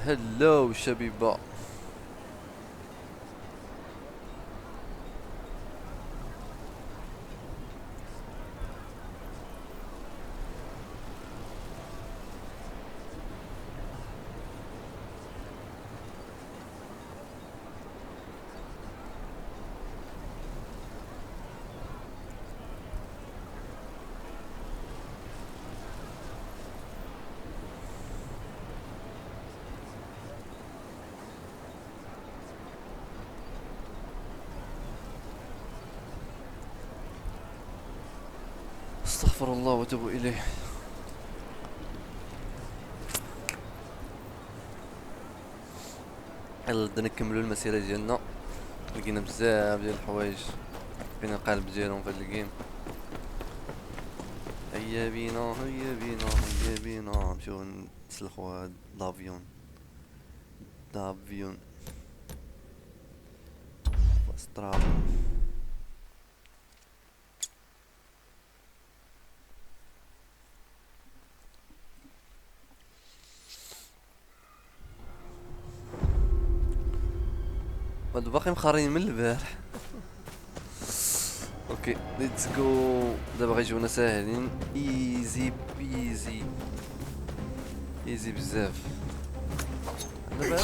هلو شبيبة. استغفر الله واتوب اليه. يلا بدنا نكملوا المسيرة ديالنا، لقينا بزاف ديال الحوايج بقينا القالب ديالهم في هاد الجيم. هيا بينا هيا بينا هيا بينا نمشيو نسلخو هاد لافيون دافيون استراليا. هادو باقي مخارين من البارح. اوكي ليتس جو. دابا غيجيونا ساهلين، ايزي بيزي، ايزي بزاف. دابا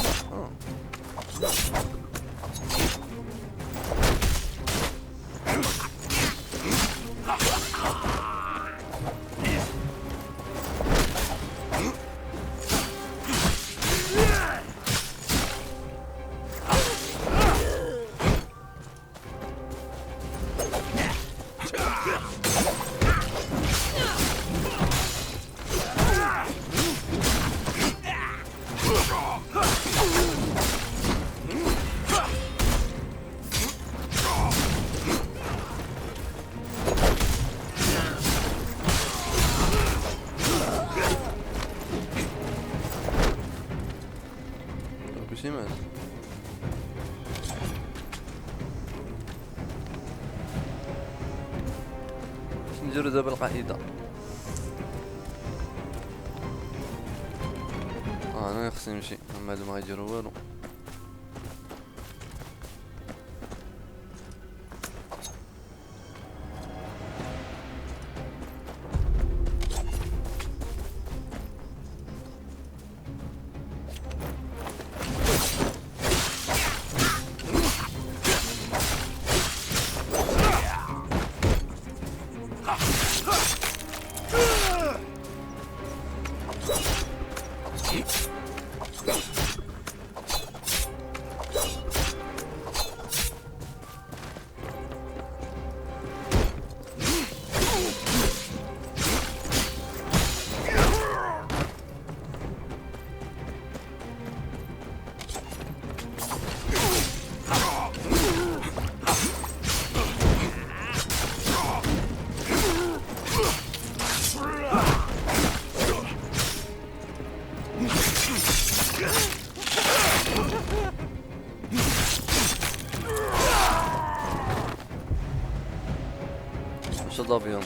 كلشي مات. باش نديرو دابا القاعدة. انا خصني نمشي، هما هادو ما غيديرو والو. مش ضابيهم.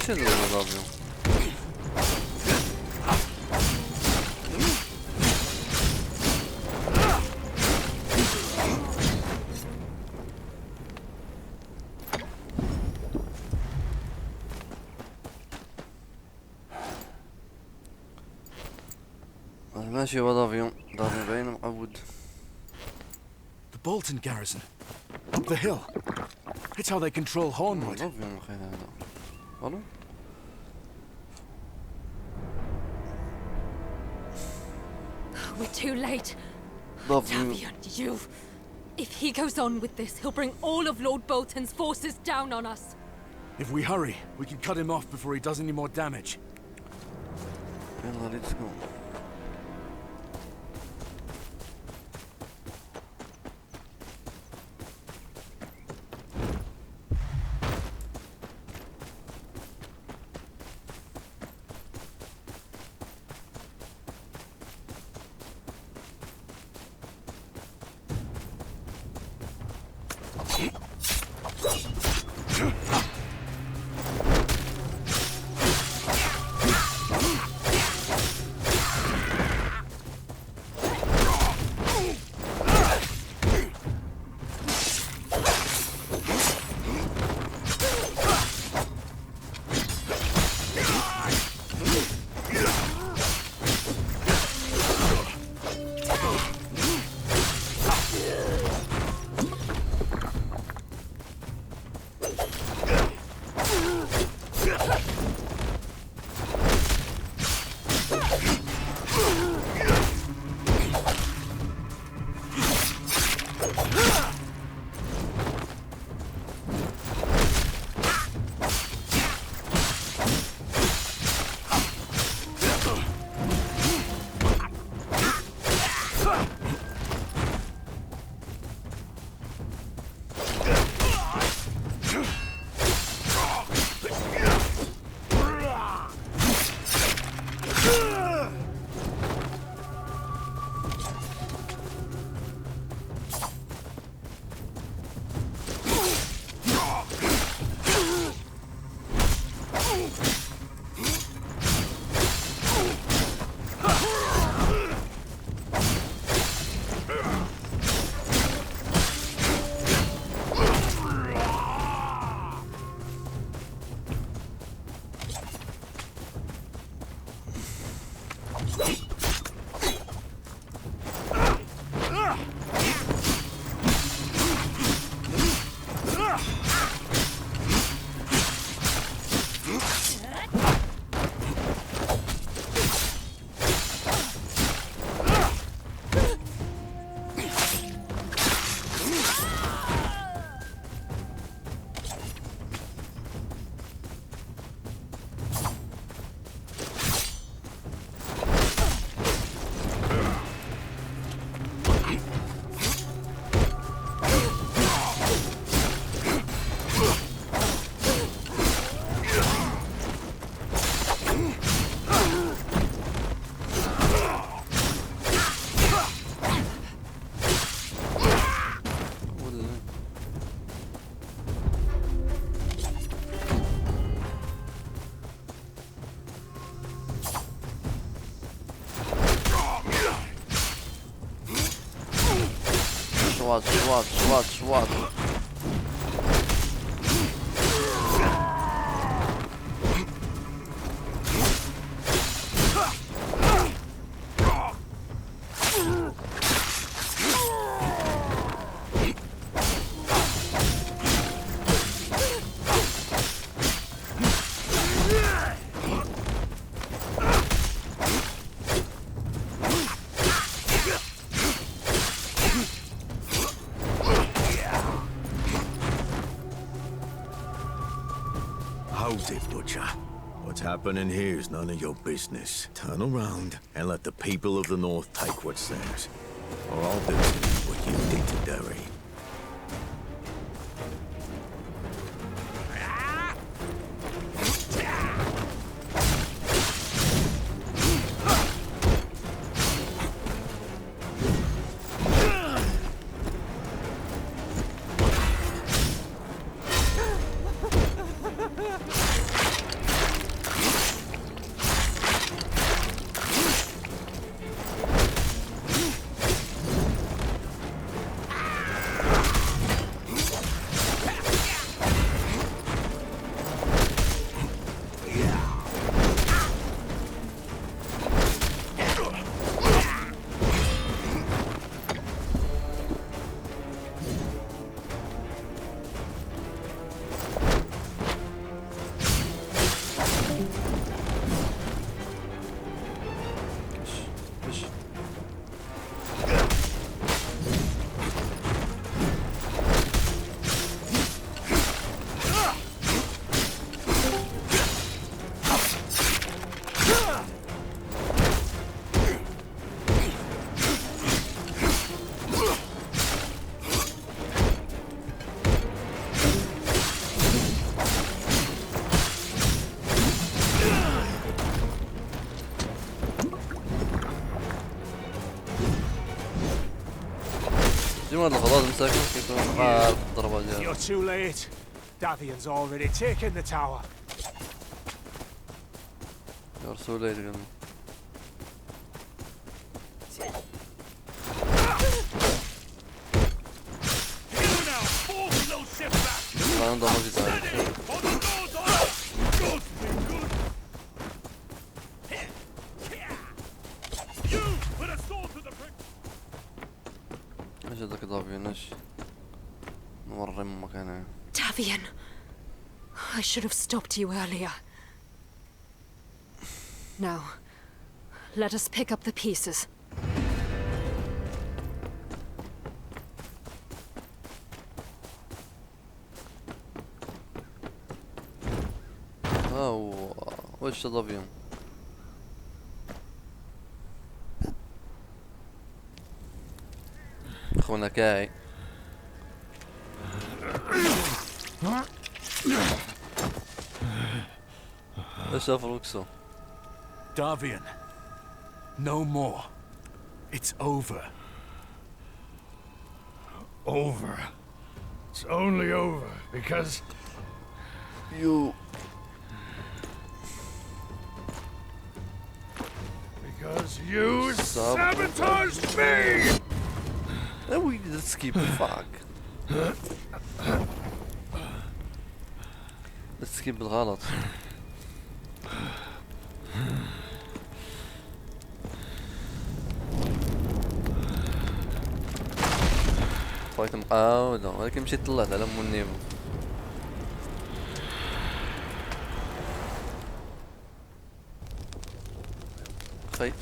شنو ضابيهم؟ ماشي هو ضابيهم باين معود. The Bolton garrison up the hill. It's how they control Hornwood. ضابيهم اخي هذا. الو we're too late. Love you. Tavian, you. If he goes on with this, he'll bring all of Lord Bolton's forces down on us. If we hurry, we can cut him off before he does any more damage. يلا let's go. What? Hold it, Butcher. What's happening here is none of your business. Turn around and let the people of the North take what's theirs. Or I'll do what you did to Derry. شنو هاد الغلاظ مساكن كيكون عارف الضربة ديالو. You're too late. Davian's already taken the tower. يا رسول الله يقولون. أنا ضمني زعلان. ايش هذاك ضافين ايش؟ نوري من مكانه. Davian, I should have stopped you earlier. Now, let us pick up the pieces. هو وش ضافين؟ اخونا كاي. ايش شاف الوكسو؟ Davian. No more. It's over. Over. It's only over because You. you sabotaged me! We did skip. Fuck. Let's skip بالغلط. فايت مقاودة ولكن مشيت طلعت على مو النيفو. خي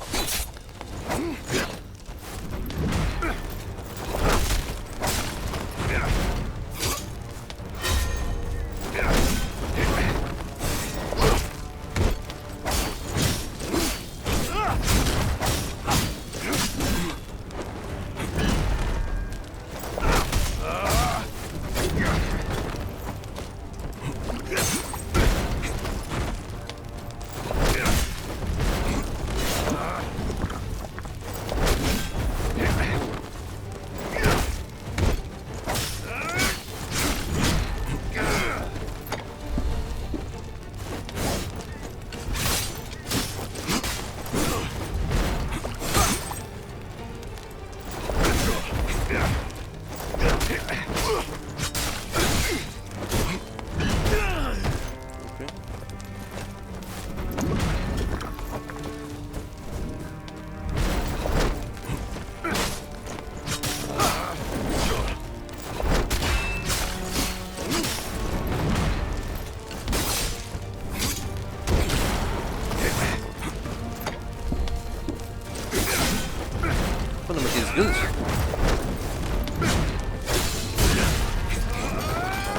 كله ما تيزقلش.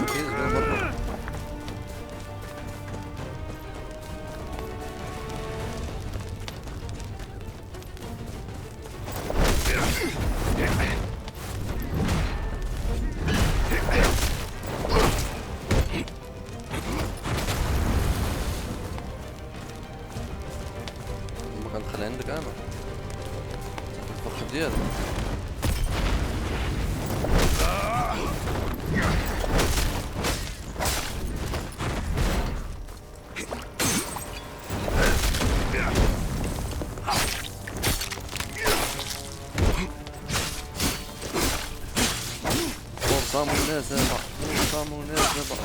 تيزقل مرة. ما كان خلي عندك انا الفخ ديالو. فرصة مناسبة. فرصة مناسبة.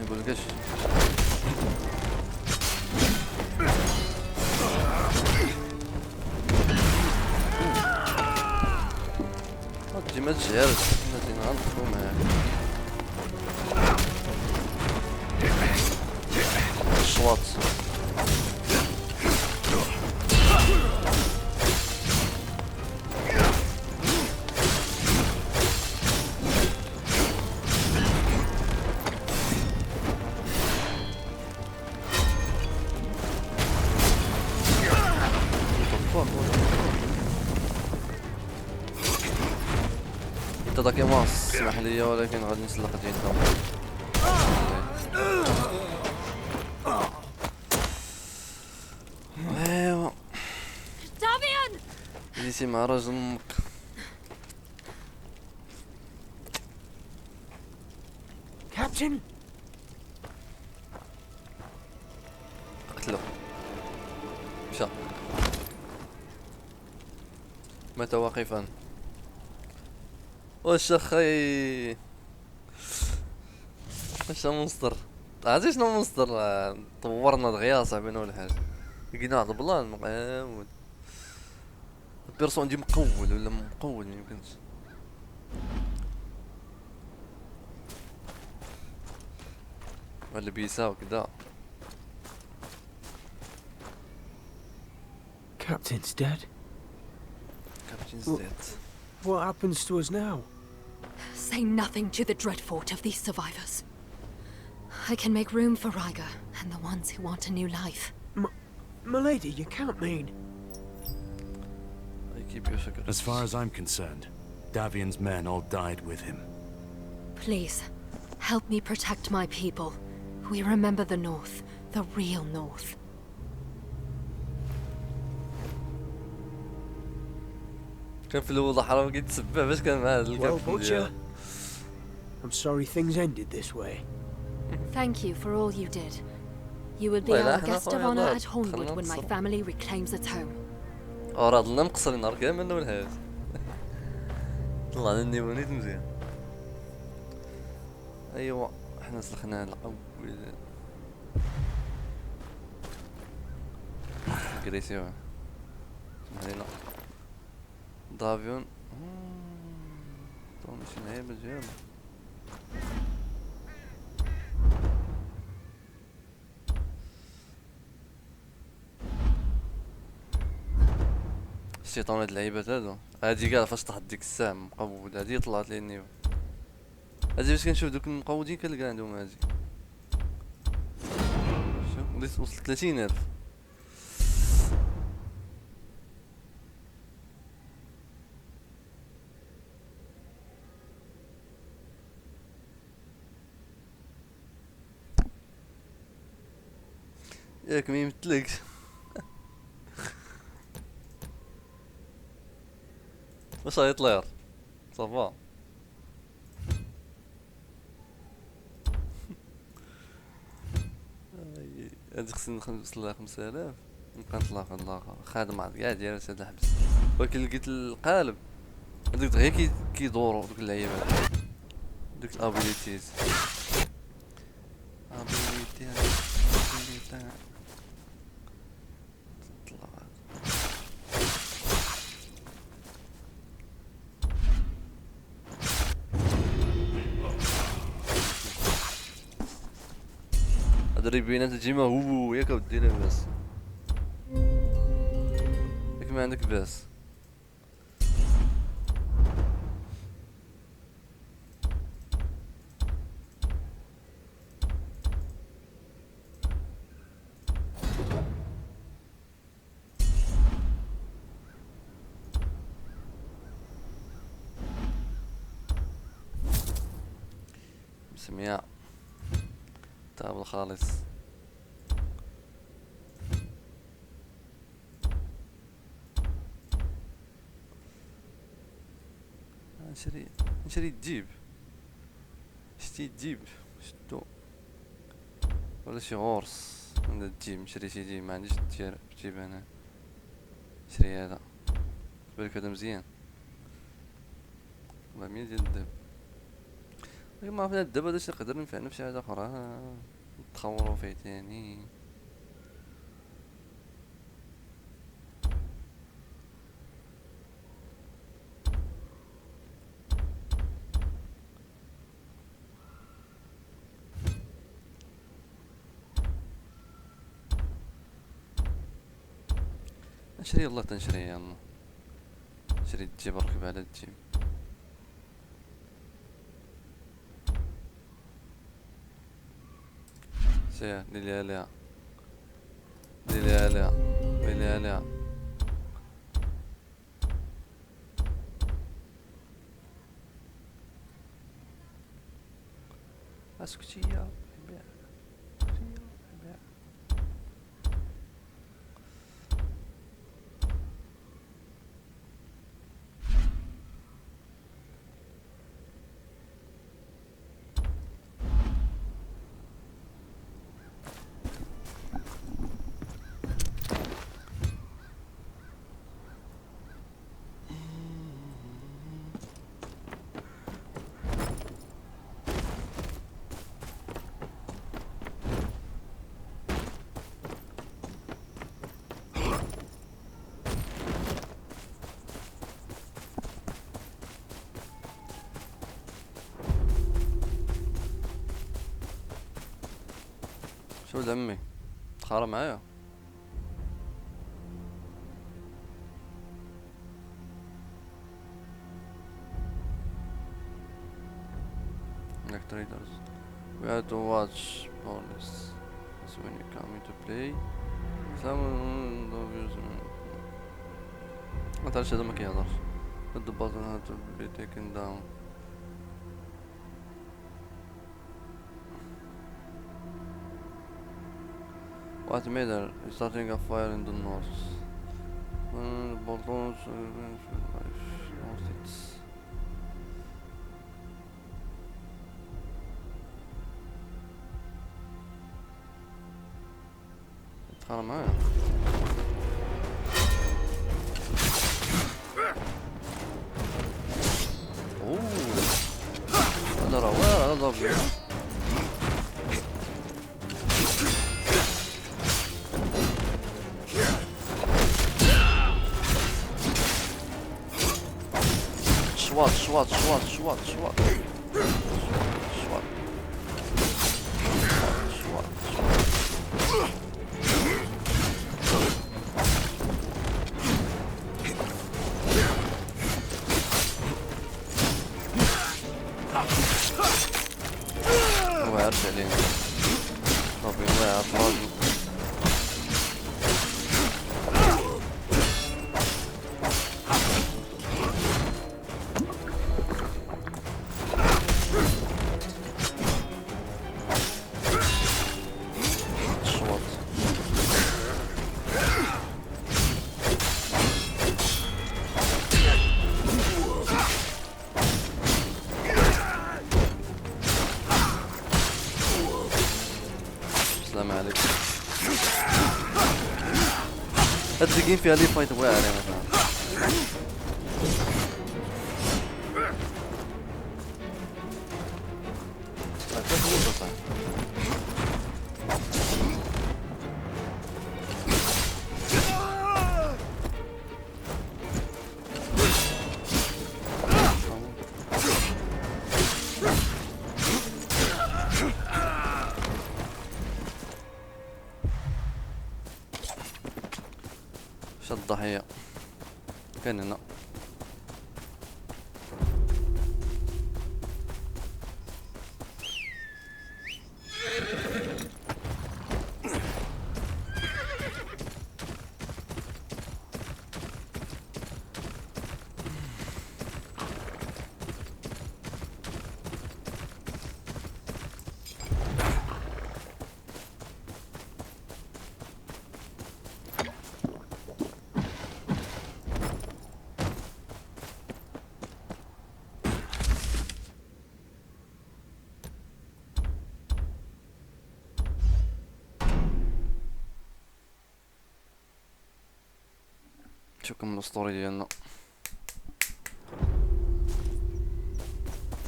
يقول لك ايش؟ تجي ما تجهرش الذين غنطفو معاك. الشواط تداكيماس اسمح لي ولكن غادي نسلق ديالكم. ايوا Davian! جيتي مع راجل امك. Captain? قتلو مشى مات واقفا. واش اخي واش مونستر عرفتي شنو مونستر؟ طورنا دغيا صاحبي ولا حاجه لقينا واحد البلان مقاود البيرسون دي مقول ولا مقول ميمكنش. ولا بيسا وكدا. Captain's dead. كابتن Well- زيت. What happens to us now? Say nothing to the dreadfort of these survivors. I can make room for Ryger and the ones who want a new life. Milady, you can't mean... I keep your secret. As far as I'm concerned, Davian's men all died with him. Please, help me protect my people. We remember the North, the real North. كان في الاول حرام كيتسبح باش كان مع هاد Well, الكابتن Butcher, ديالو. I'm sorry things ended this way. Thank you for all you did. You will be Well, our احنا guest of خويا honor الله، at Hornwood خلينا when my نتصرف. family reclaims its home. راه ضلنا مقصرين نهار كامل ولا حاجه. طلعنا النيوانيت مزيان. ايوا حنا سلخنا الاول. كريسيو اسمح لينا دافيون. تو ماشي نعيبه ديالو. الشيطان هاد اللعيبات هادو هادي كاع فاش طاحت ديك الساعة مقود هادي طلعت لي النيفو. هادي باش كنشوف دوك المقودين كنلقى عندهم هادي. شوف وليت وصلت 30,000. ياك ميمتلكش. واش هيطلع صافا. هادي خصني نوصل لها 5000 نبقى نطلع في الاخر خادم عاد كاع ديال هاد الحبس. ولكن لقيت القالب هادوك دغيا كيدورو دوك اللعيبات دوك الابيليتيز تطلع. هاد الريبينات تجيما هو ياك ودي لاباس ياك ما عندك باس. مسميع تاب الخالص. نشري الجيب شتي الجيب شتو ولا شي غورس عند الجيب نشري شي جيب ما عنديش الجيب انا نشري هذا بالك هذا مزيان 400 ديال الذهب. ولكن ما عرفت هاد الذهب هذا نقدر ننفعنا فشي حاجة أخرى نتخورو فيه تاني. نشري يلا تنشري يلا نشري الجيب نركب على الجيب. سير ليلي عليها ليلي عليها ليلي عليها. اسكتي يا بيع. شو دمي تخارى معايا. Like traders, we have to watch police. That's when you come into play. Some of you ما تعرفش هذا ما كيهضرش. The button had to be taken down. What matter? Starting a fire in the north. The buttons north it's تخانق معايا. اوه هذا رواق هذا ضبي. شواط شواط شواط شواط شواط شواط شواط شواط. وعرش علينا طبي واعر راجل. السلام عليكم. هاد الجيم فيها لي فايت واعر مثلا. شد الضحية كان هنا. شو كملوا السطوري ديالنا.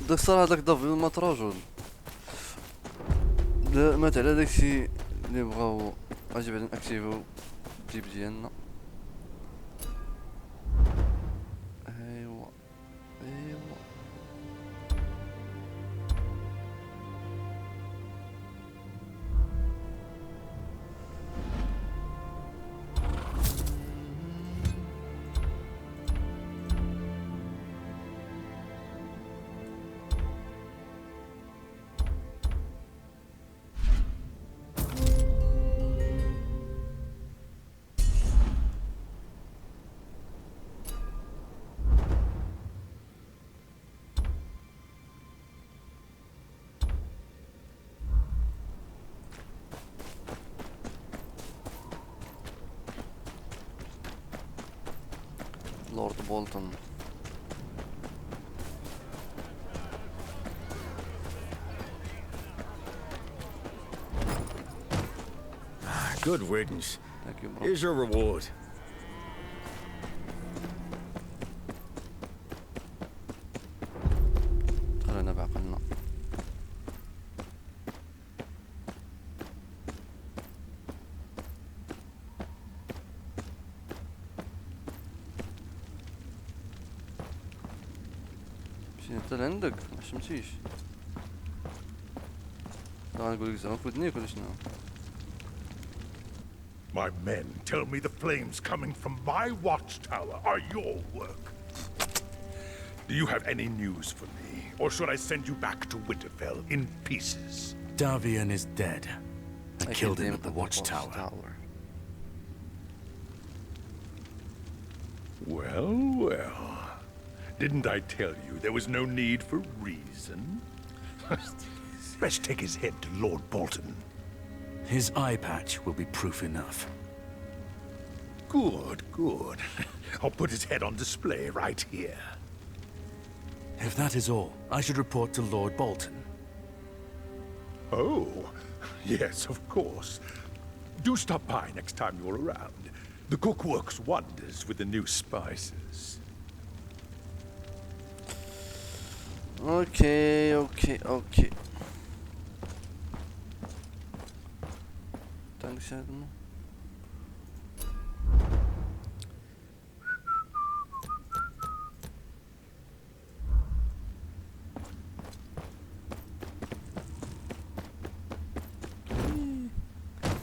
داك الصراحة داك دافيد مات رجل. مات على داكشي اللي بغاو اجي بعدا ناكتيفو الجيب ديالنا. ايوا ايوا لورد بولتون. Good riddance. Thank you, bro. Here's your reward. خلينا بعقلنا. مشي انت لعندك علاش مشيش؟ غنقولك زعما فوتنيك ولا شنو؟ My men tell me the flames coming from my watchtower are your work. Do you have any news for me, or should I send you back to Winterfell in pieces? Davian is dead. I killed him at the the watchtower. Well, well. Didn't I tell you there was no need for reason? Best take his head to Lord Bolton. His eye patch will be proof enough. Good, good. I'll put his head on display right here. If that is all, I should report to Lord Bolton. Oh, yes, of course. Do stop by next time you're around. The cook works wonders with the new spices. Okay. Thanks, Adam.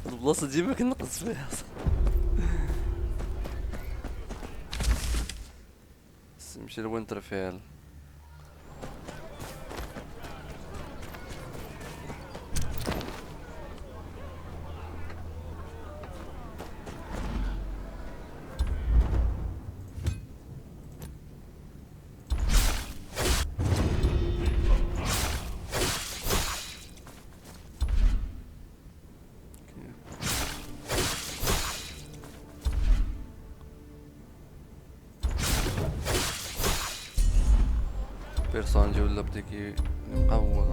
البلاصة ديما كنقص فيها. نمشي لوينترفيل. بيرسونجي ولا بدا مقوض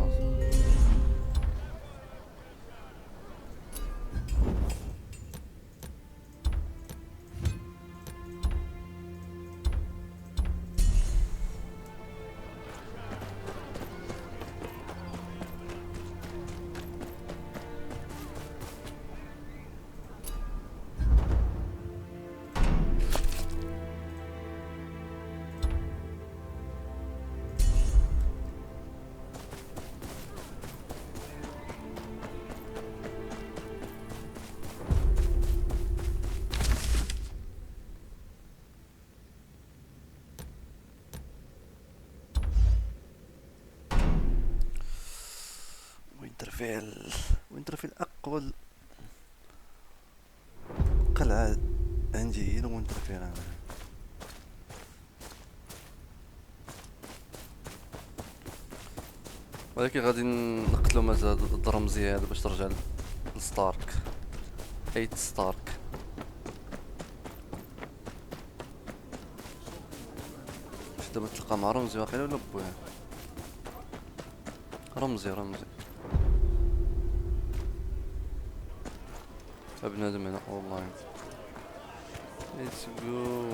وينترفيل أقوى قلعة عندي هي وينترفيل. أنا ولكن غادي نقتلو مازال الدرمزي هذا باش ترجع لستارك. ايت ستارك. باش دابا تلقى مع رمزي واقيلا ولا بويا. رمزي بنادم هنا اونلاين. ليتس جو.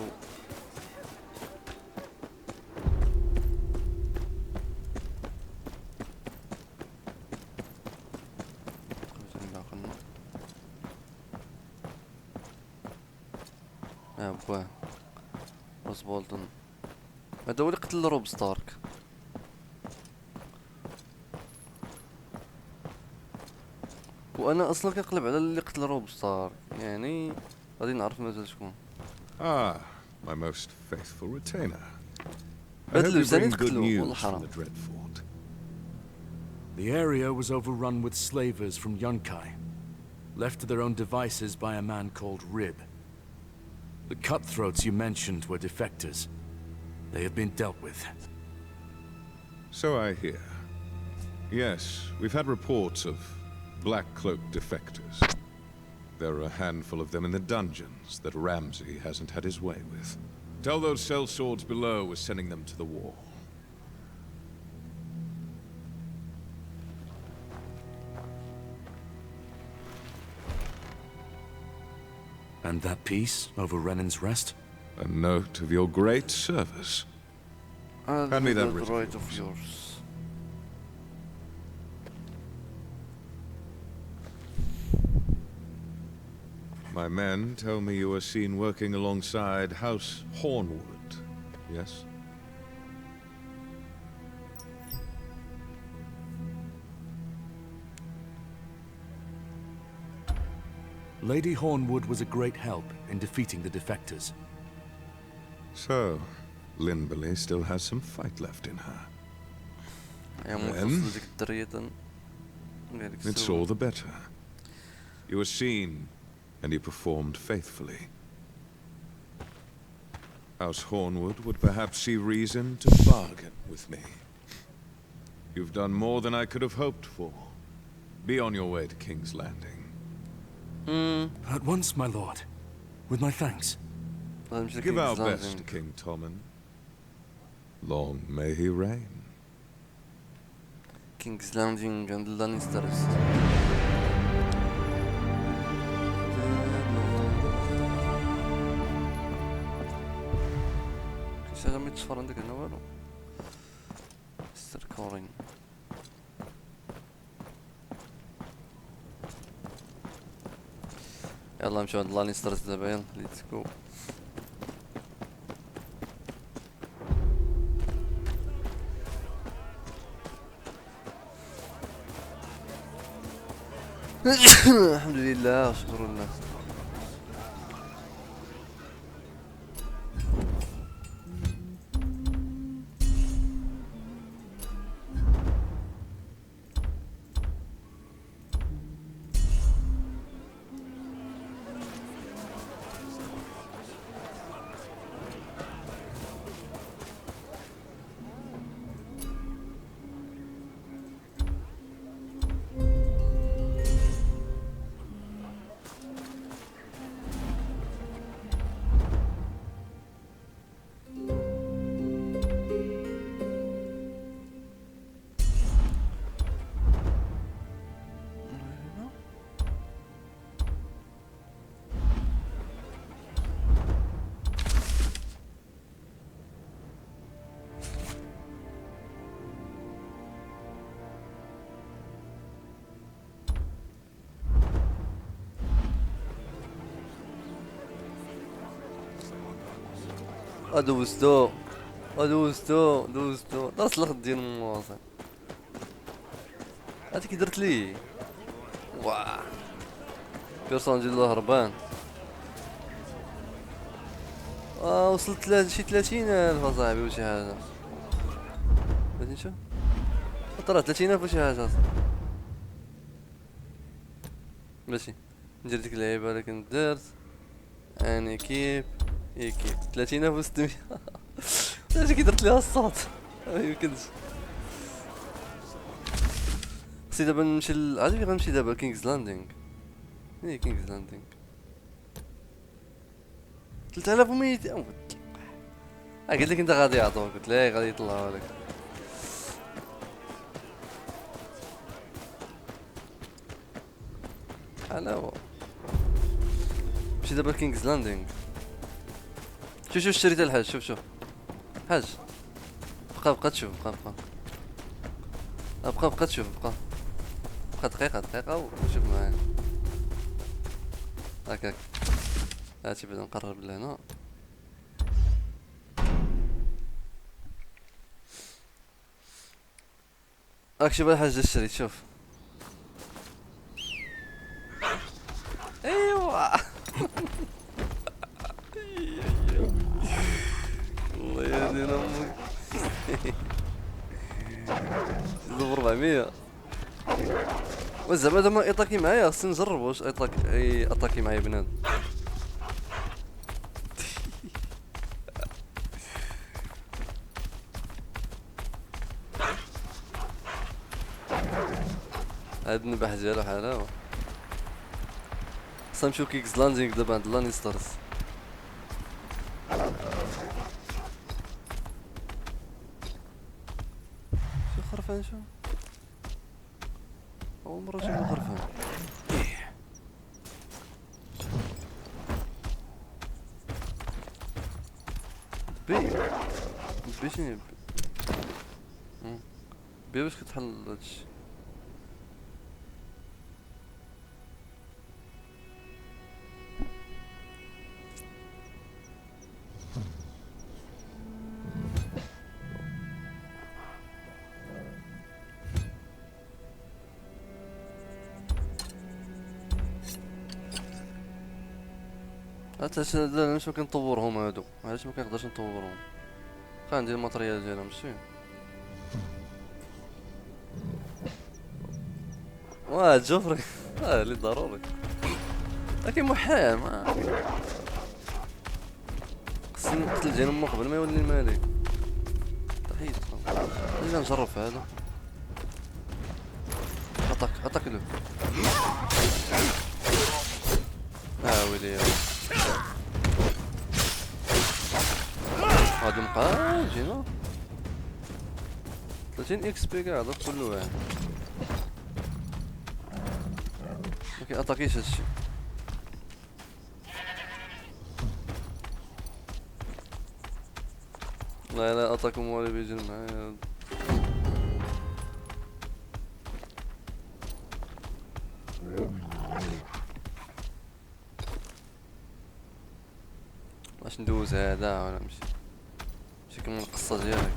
بواه روز بولتون هذا هو اللي قتل روب ستارك. وانا اصلا كنقلب على اللي قتل روب ستارك، يعني غادي نعرف مازال شكون. Ah, my most faithful retainer. I هاد hope you اللبساني bring good تقتلو والله news from حرام. the Dreadfort. The area was overrun with slavers from Yunkai, left to their own devices by a man called Rib. The cutthroats you mentioned were defectors. They have been dealt with. So I hear. Yes, we've had reports of Black Cloak defectors. There are a handful of them in the dungeons that Ramsay hasn't had his way with. Tell those sellswords below we're sending them to the wall. And that piece over Renan's Rest? A note of your great service. Hand me that written right of yours. yours. My men tell me you were seen working alongside House Hornwood, yes? Lady Hornwood was a great help in defeating the defectors. So, Linberley still has some fight left in her. It's all the better. You were seen, and you performed faithfully. House Hornwood would perhaps see reason to bargain with me. You've done more than I could have hoped for. Be on your way to King's Landing. At once, my lord. With my thanks. Give our best to King Tommen. Long may he reign. King's Landing and Lannisters. كيفاش ما يتصفر عندك هنا والو. مستر كورين. يلا نمشيو عند لانيسترز دابا يلا ليتس جو. الحمد لله شكر الله. دوزتو لا صلخ ديال المواصل هادي كي درت ليه واه بيرسون ديال الهربان وصلت شي 30,000 اصاحبي وشي حاجه غادي نشوف طلع 30,000 وشي حاجه ماشي ندير ديك اللعيبه اللي كنت درت اني كيب 30,600 اش كي درت ليها الصوت ميمكنش خصني دابا نمشي عاد فين غنمشي دابا كينغز لاندينغ كينغز لاندينغ 3200 قلت لك انت غادي يعطوك قلت لك غادي يطلعوا لك حلاوه نمشي دابا كينغز لاندينغ شوف اشتريت الحاج شوف حاج بقى تشوف بقى تشوف بقى دقيقة وشوف معايا هكاك هاتي بعدا نقرب لهنا هاك شوف الحاج اشتريت شوف ايوا الله يهدينا امك زيدو 400 وزعما دابا ايطاكي معايا خصني نجرب واش ايطاكي معايا بنادم هاد النباح ديالو حلاوه خصنا نمشيو كينغز لاندينغ دابا عند لانيسترز غرفان شو اول مره نشوف غرفان بي شنو بي باش كتحل هادشي علاش علاش ما كنطورهم هادو علاش ما كنقدرش نطورهم عندي الماتريال ديالهم ماشي واه جوفري اللي ضروري لكن محال ما خصني نقتل جيل امو قبل ما يولي الملك تحيد خلينا نجرب في هذا اتاك له ويلي غادي نبقى جينا 30 اكس بي كاع هذا كل واحد مكياتاكيش هادشي لا اتاكم والي بيجي معايا باش ندوز هذا ولا نمشي نكمل القصة ديالك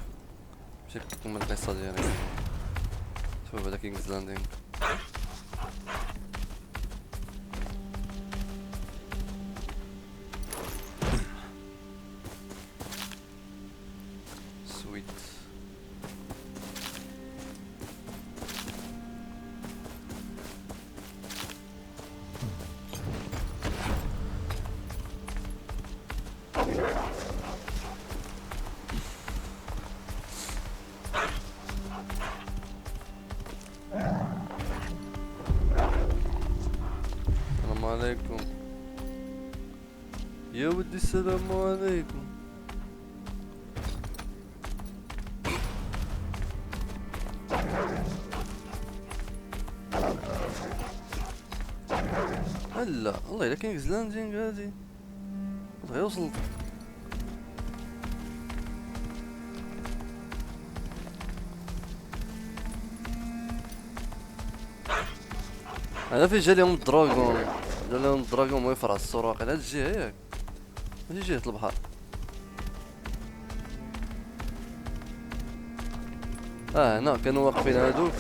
نكمل القصة ديالك شوف هذا كينغز لاندينغ سويت السلام عليكم يا ودي السلام عليكم هلا الله الا كاين لاندينغ هادي بغا يوصل انا في جا لهم الدراغون ما يفرع السراق على هاد الجهه ياك ماشي جهه البحر هنا كانوا واقفين هادوك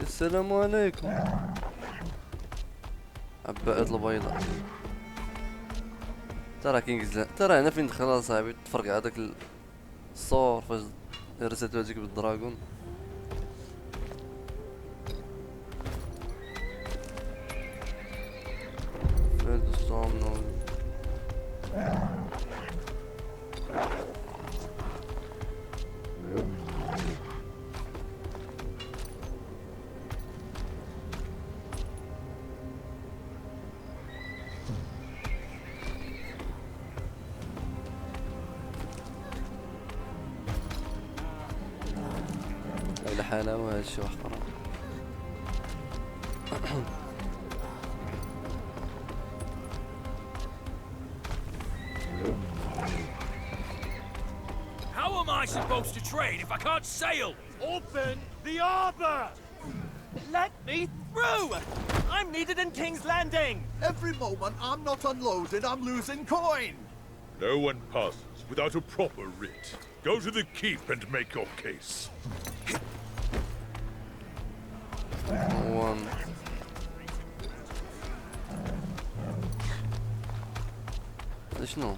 السلام عليكم عباءة البيضاء ترى كينغز ترى هنا فين دخل صاحبي تفرقع هذاك الصور فاش رسلتو هذيك بالدراغون فهاد الصومنو حلاوة هادشي واحد اخر How am I supposed to trade if I can't sail? Open the arbor! Let me through! I'm needed in King's Landing! Every moment I'm not unloaded, I'm losing coin. No one passes without a proper writ. Go to the keep and make your case. شنو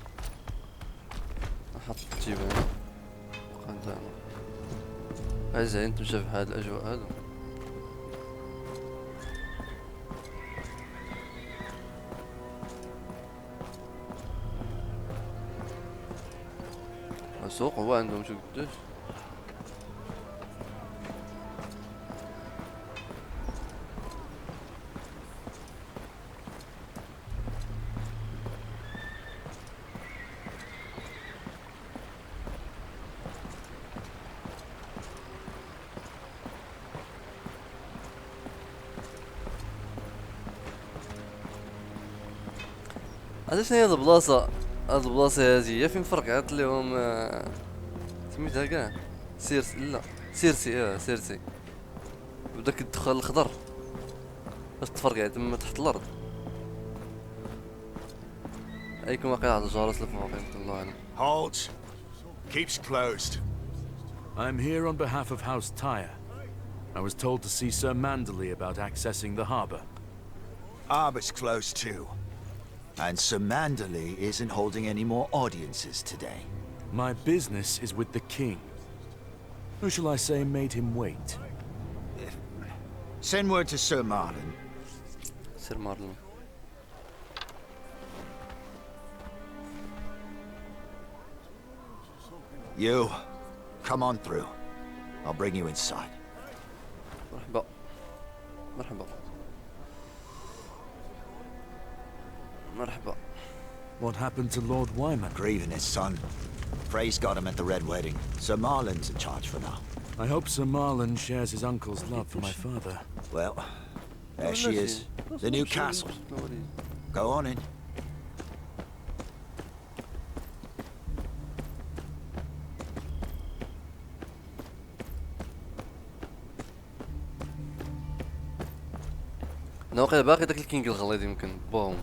احط الجبال قدام عايزين نتمشى في هاد الاجواء هادو السوق هو عندهم شو قداش عرفتي شنو هي هاد البلاصة؟ هاد البلاصة هادي هي فين فرقعت ليهم سميتها كاع سيرسي، لا سيرسي، سيرسي بداك الدخان الخضر باش تفرقع تما تحت الارض. عليكم واقع على الجرس الفوق يمكن الله اعلم. Halt. Keeps closed. I'm here on behalf of House Tyre. I was told to see Sir Manderley about accessing the harbor. Harbor's closed too. And Sir Manderley isn't holding any more audiences today. My business is with the king. Who shall I say made him wait? Send word to Sir Marlon. سير مارلون. You, come on through. I'll bring you inside. مرحبا مرحبا مرحبا. What happened to Lord Wyman? Grieving his son. Frey's got him at the Red Wedding. Sir Marlon's in charge for now. I hope Sir Marlon shares his uncle's love for my father. Well, there she is. The new castle. Go on in. انا واقيلا باقي داك الكينج الغليظ يمكن بوم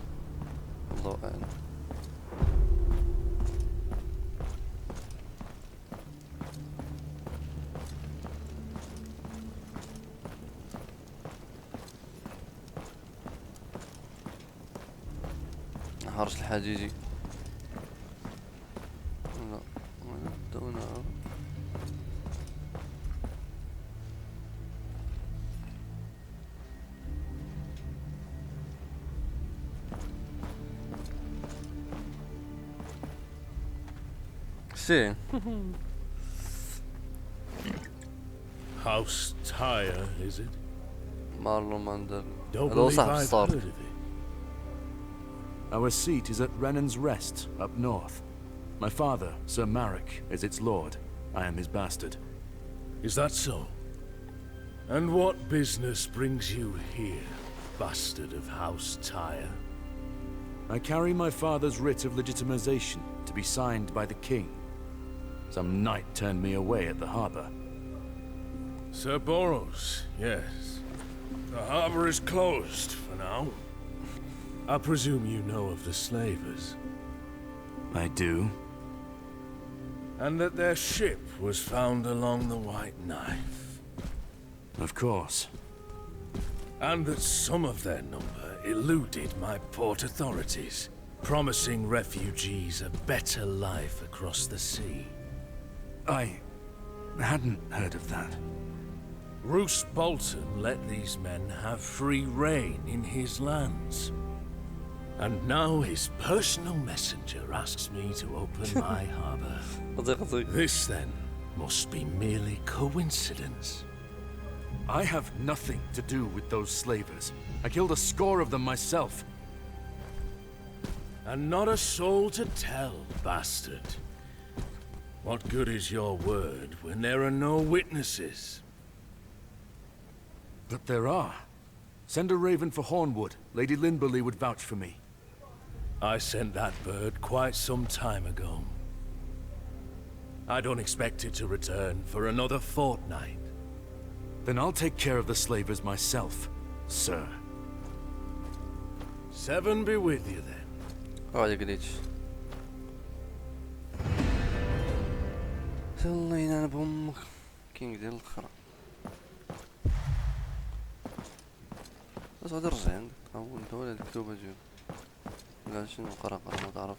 الله اعلم. حرش الحجيجي لا نبداو نعرف. سي House Tyre, is it? مارلون ماندر Don't هذا هو believe صاحب I've الصار. heard of it. Our seat is at Renan's Rest, up north. My father, Sir Marek, is its lord. I am his bastard. Is that so? And what business brings you here, bastard of House Tyre? I carry my father's writ of legitimization to be signed by the king. Some knight turned me away at the harbor. Sir Boros, yes. The harbor is closed for now. I presume you know of the slavers. I do. And that their ship was found along the White Knife. Of course. And that some of their number eluded my port authorities, promising refugees a better life across the sea. I hadn't heard of that. Roose Bolton let these men have free rein in his lands. And now his personal messenger asks me to open my harbor. This, then, must be merely coincidence. I have nothing to do with those slavers. I killed a score of them myself. And not a soul to tell, bastard. What good is your word when there are no witnesses? But there are. Send a raven for Hornwood. Lady Linberley would vouch for me. I sent that bird quite some time ago. I don't expect it to return for another fortnight. Then I'll take care of the slavers myself, sir. 7 be with you then. هذا قليش سلينا انا بامك كينج ديال الاخرى بس غادي نرجع عندك هو انت ولا الكتوبة جيب لا شنو قرا ما تعرف.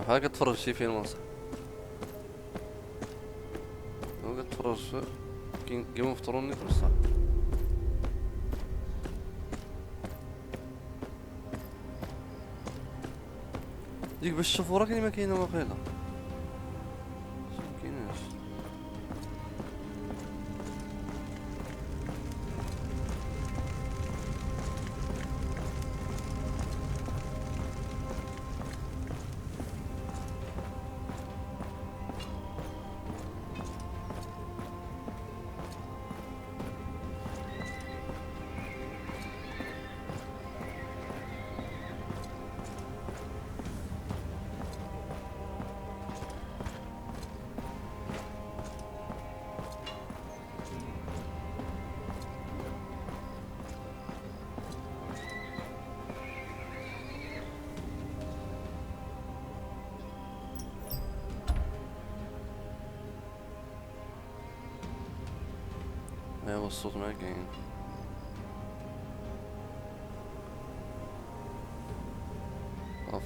هاك تفرج شي فيلم وصح تفرج جيم اوف ثرونز بصح. ديك باش تشوف وراك اللي ما كاينه واقيلا مكايناش. ايوا الصوت ما كاين.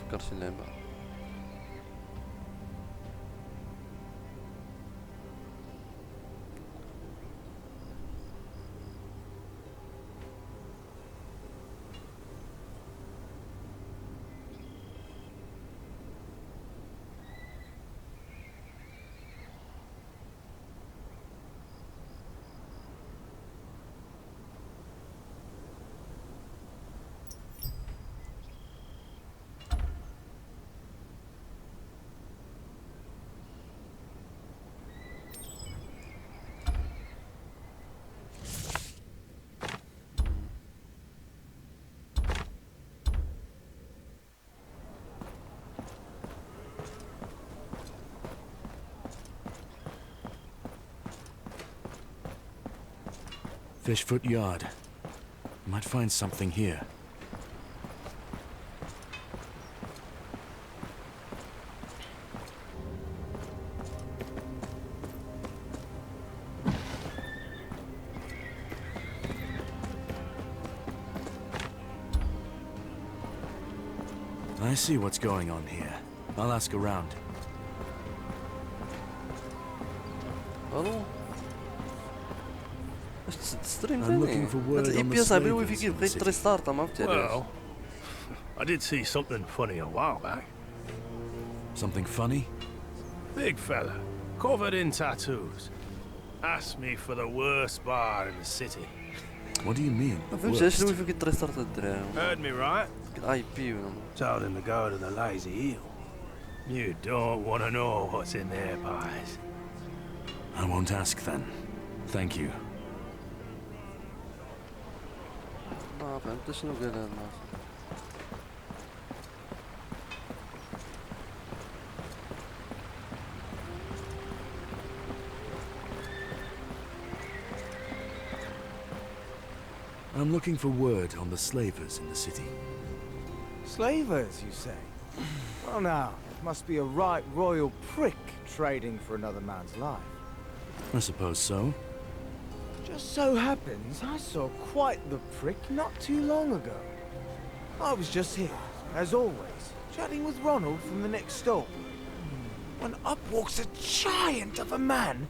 فكرت اللعبة. Fishfoot Yard. Might find something here. I see what's going on here. I'll ask around. الو واش تستريم I'm ثاني؟ looking for word هاد on the الابياس عبالي slavers ويفي in the كيبغي city. تريستارتا ما فهمت علاش. Well, I did see something funny a while back. Something funny? Big fella, covered in tattoos. Asked me for the worst bar in the city. What do you mean? ما فهمتش علاش worst? الويفي كيتريستارتا الدراري. Heard me right? اي بي ولا Told him to go to the Lazy Eel. You don't want to know what's in their pies. I won't ask then. Thank you. ما فهمت شنو قال هاد الناس. I'm looking for word on the slavers in the city. Slavers, you say? Well now, it must be a right royal prick trading for another man's life. I suppose so. Just so happens I saw quite the prick not too long ago. I was just here, as always, chatting with Ronald from the next door, when up walks a giant of a man,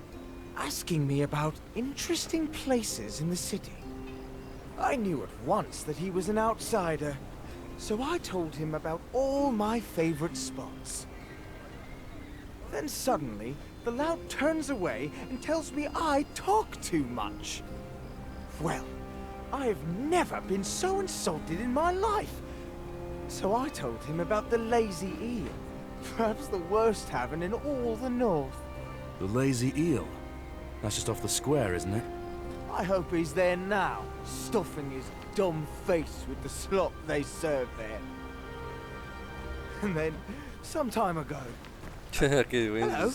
asking me about interesting places in the city. I knew at once that he was an outsider, so I told him about all my favorite spots. Then suddenly, the lout turns away and tells me I talk too much. Well, I've never been so insulted in my life. So I told him about the Lazy Eel, perhaps the worst tavern in all the north. The Lazy Eel. That's just off the square, isn't it? I hope he's there now, stuffing his dumb face with the slop they serve there. And then, some time ago... Hello?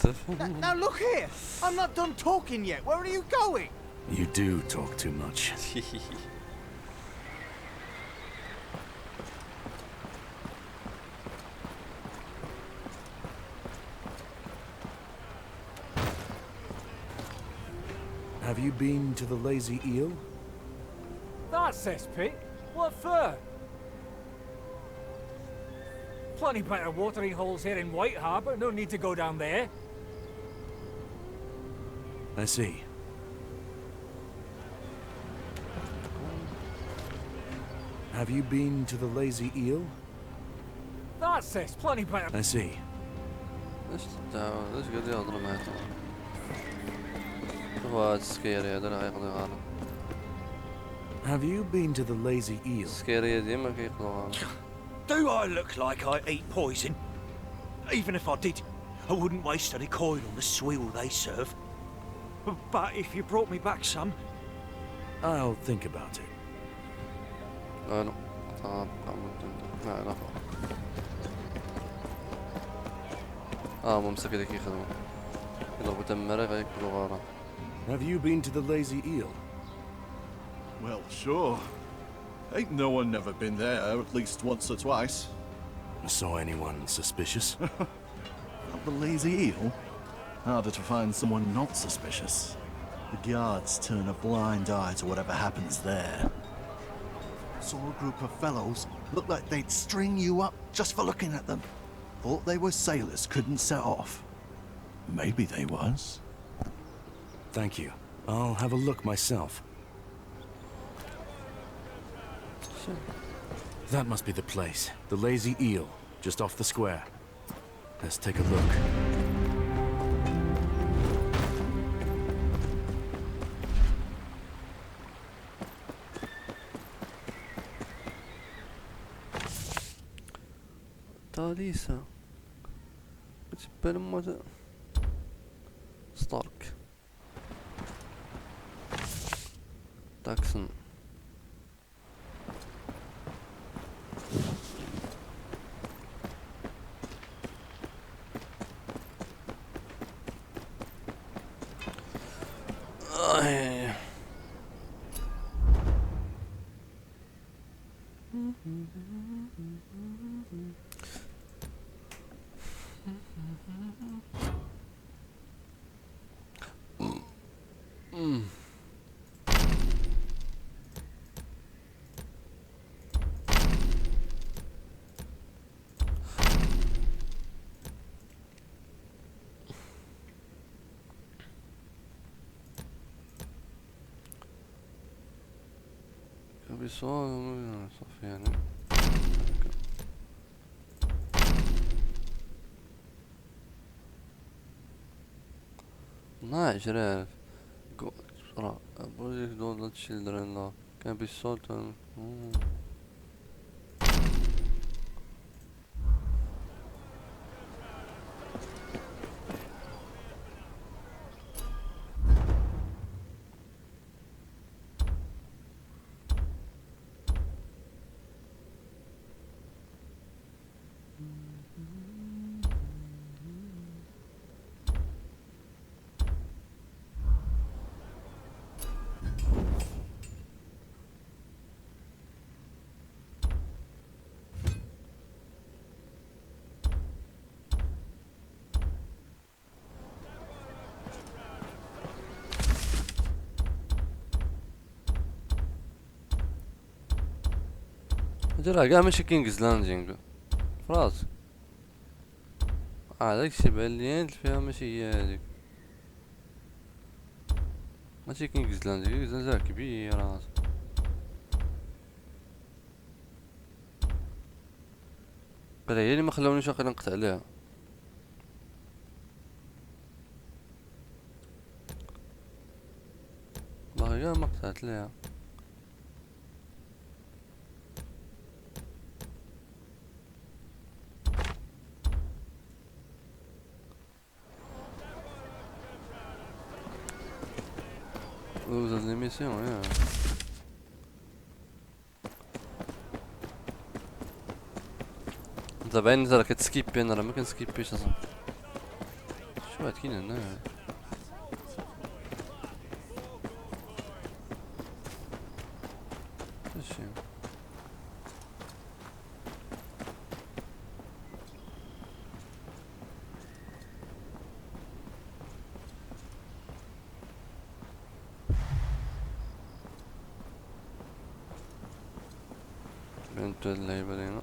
Now look here! I'm not done talking yet. Where are you going? You do talk too much. Have you been to the Lazy Eel? That cesspit? What for? Plenty better watering holes here in White Harbour. No need to go down there. I see. Have you been to the Lazy Eel? That says plenty better. I see. ليش الدعوة؟ ليش قاعد يهضر معاه؟ هو هاد السكيري هذا راه يقضي غلط. Have you been to the Lazy Eel? السكيري ديما كيقضي غلط. Do I look like I eat poison? Even if I did, I wouldn't waste any coin on the swill they serve. But if you brought me back some... I'll think about it. الو لا لا هما مساكين كيخدمو يضربو تمارة غياكلو غارة. Have you been to the Lazy Eel? Well, sure. Ain't no one never been there at least once or twice. Saw anyone suspicious? Not the Lazy Eel? Harder to find someone not suspicious. The guards turn a blind eye to whatever happens there. Saw a group of fellows, looked like they'd string you up just for looking at them. Thought they were sailors, couldn't set off. Maybe they was. Thank you. I'll have a look myself. That must be the place. The Lazy Eel, just off the square. Let's take a look. تاليسا كتبان موت ستارك تاكسون كابيسون صافي يعني nice راه راه project don't children law can be sold on هادي راه كاع ماشي كينغز لاندينغ فراسك داكشي بان لي فيها ماشي هي هاديك ماشي كينغز لاندينغ كينغز لاندينغ راه كبيرة قال هي اللي ما خلاونيش واقيلا نقطع عليها باغي كاع ما قطعت ليها Vous avez aimé ça, ouais. دابا انت راه كتسكيبي انا راه ما كنسكيبيش اصلا شو هاد كاين هنا هادشي بنت اللعيبة لينا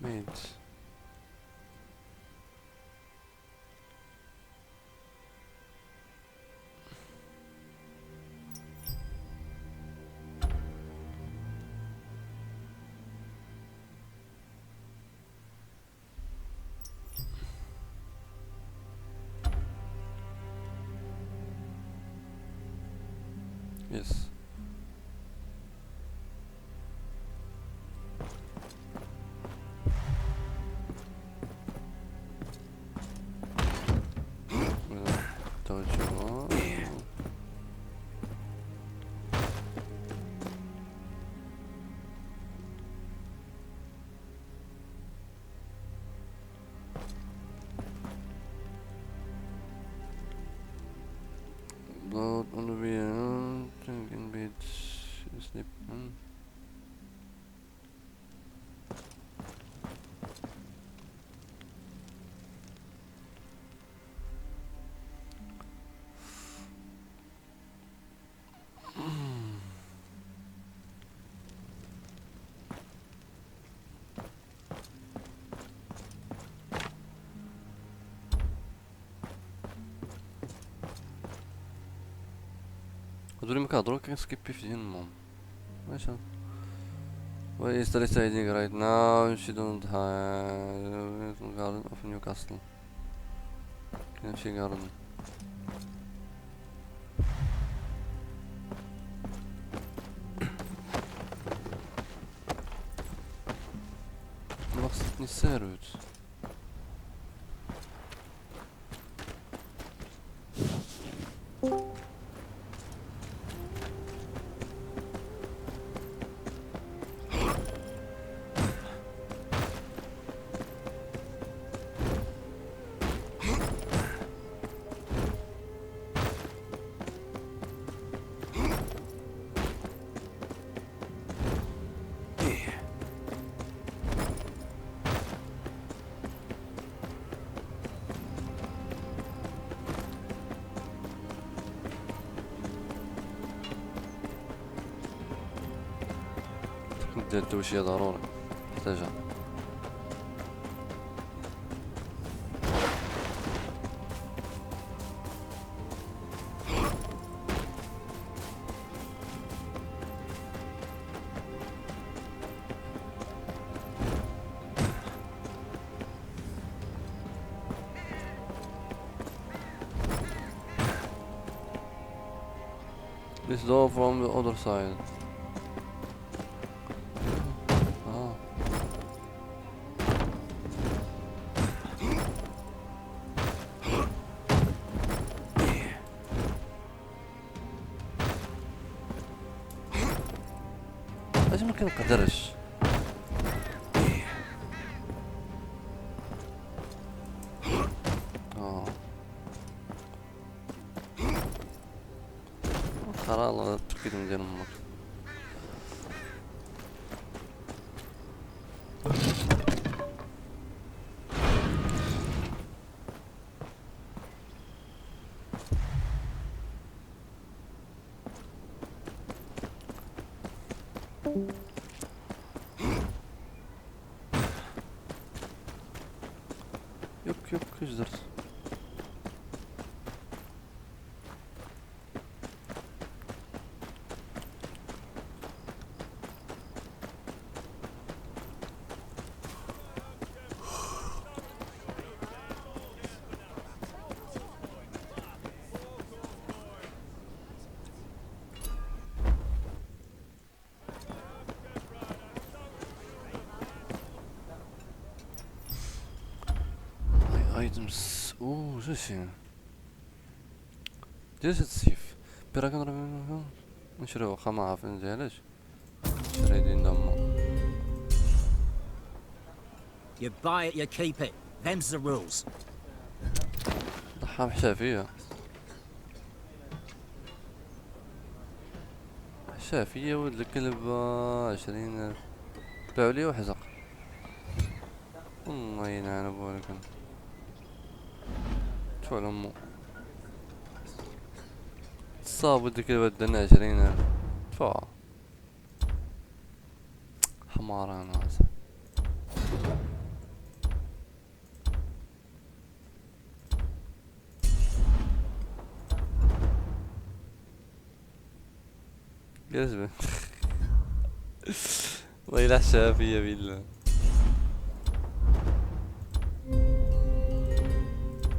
ميت. يس. توجه. Blood on the wheel, drinking bitch, sleep. Duri me kadro can skip 15 mom. Why is there staying right now? She don't have garden of Newcastle. Can she garden? مقصدني الساروت. ندير التوشية ضروري محتاجها. This door from the other side. لازم ما كنقدرش. خلاص التركيز ديال امك. يوك اش درت؟ ايتمز اوه زين ديال هاد السيف بيرا كنضرب نشريو واخا ما عارفين علاش نشري ديال دما. You buy it, you keep it. Them's the rules. ضحى بحشافية. حشافية ولد الكلب 20 باعو لي وحزق. الله ينعل ابوك شو على امو صاب ولد الكلب دنا 20 تفا حمار انا كذبة. والله يلحشها فيا بالله.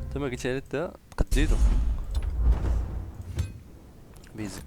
انت ما قلت لي انت تقديتو بيزك.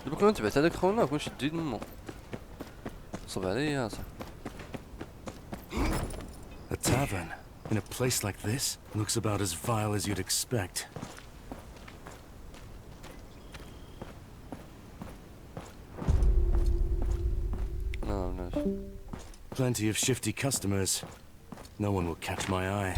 دابا كون تبعت هذاك خونا كون شديت مو صب عليا صح. A tavern in a place like this looks about as vile as you'd expect. No. Plenty of shifty customers. No one will catch my eye.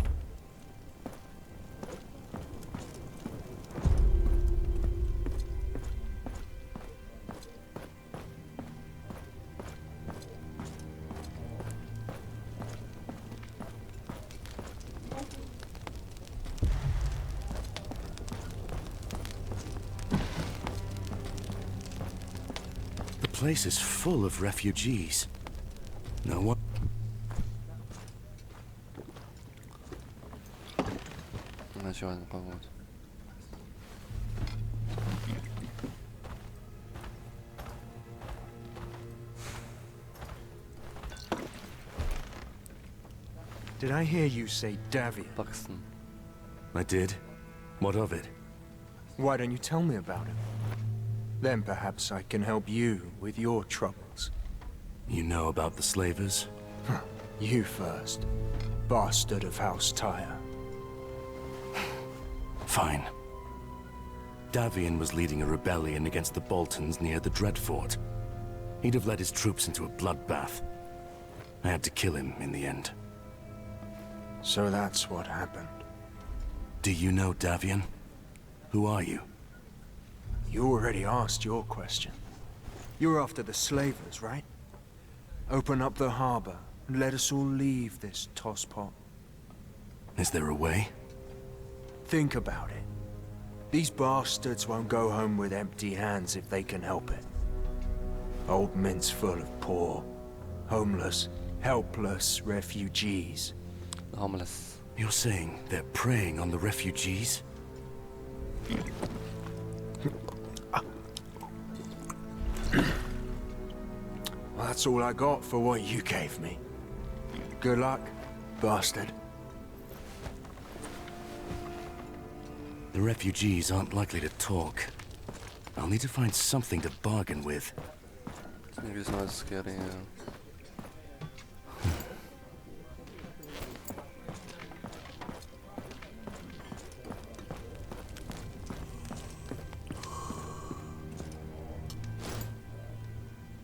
The place is full of refugees. No one... ماشي واحد القوات. Did I hear you say Davian? باكستان. I did. What of it? Why don't you tell me about him? Then perhaps I can help you with your troubles. You know about the slavers? You first, bastard of House Tyre. Fine. Davian was leading a rebellion against the Boltons near the Dreadfort. He'd have led his troops into a bloodbath. I had to kill him in the end. So that's what happened. Do you know Davian? Who are you? You already asked your question. You're after the slavers, right? Open up the harbor and let us all leave this tosspot. Is there a way? Think about it. These bastards won't go home with empty hands if they can help it. Old Mint's full of poor, homeless, helpless refugees. Homeless. You're saying they're preying on the refugees? Well, that's all I got for what you gave me. Good luck, bastard. The refugees aren't likely to talk. I'll need to find something to bargain with. Maybe it's not as scary.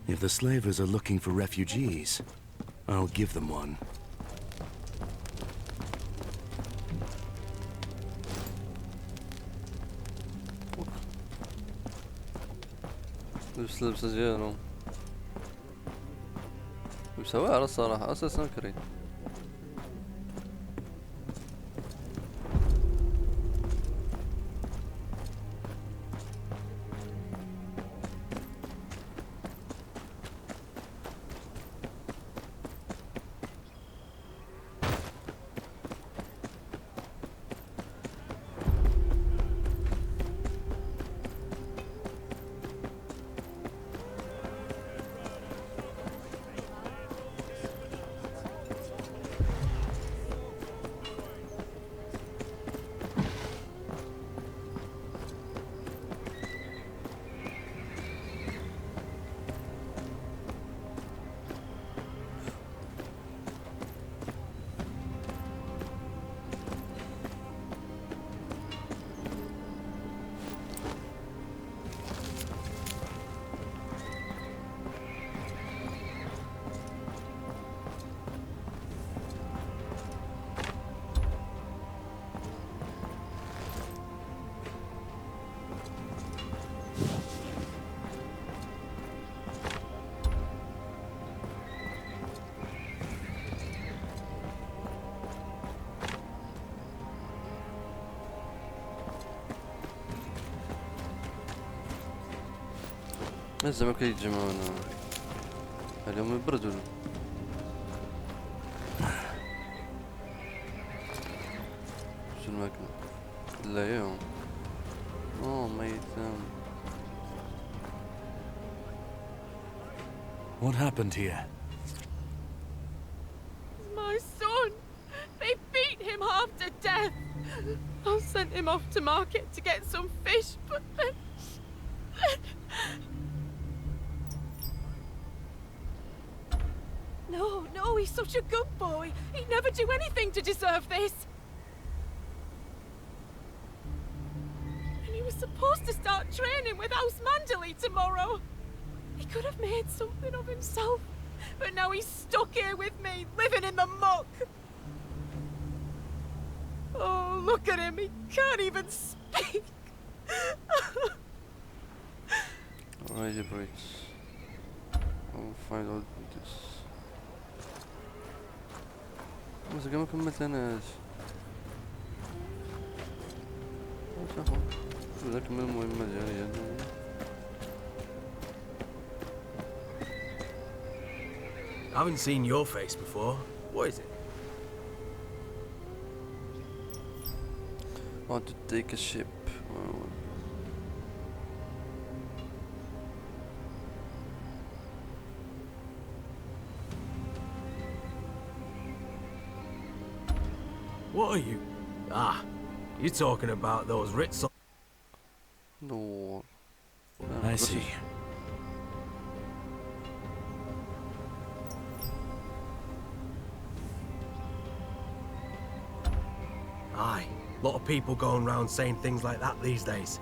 If the slavers are looking for refugees, I'll give them one. لبس ديالو لبسه واعر الصراحة اساسا كريت. زعما كيتجمعونا عليهم يبردوا شنو الماكلة لا يوم اوه ميتم. What happened here? My son! They beat him half to death! I sent him off to market to get some fish, but then... No, he's such a good boy. He'd never do anything to deserve this. And he was supposed to start training with House Manderley tomorrow. He could have made something of himself, but now he's stuck here with me, living in the muck. Oh, look at him. He can't even speak. Alright, the bridge. I'll find out this. بس ما كملتناش. صافي. نبدا نكمل المهمة ديالي. I haven't seen your face before. What is it? I want to take a ship. What are you? Ah, you're talking about those Ritz. No. I see. Aye, lot of people going around saying things like that these days.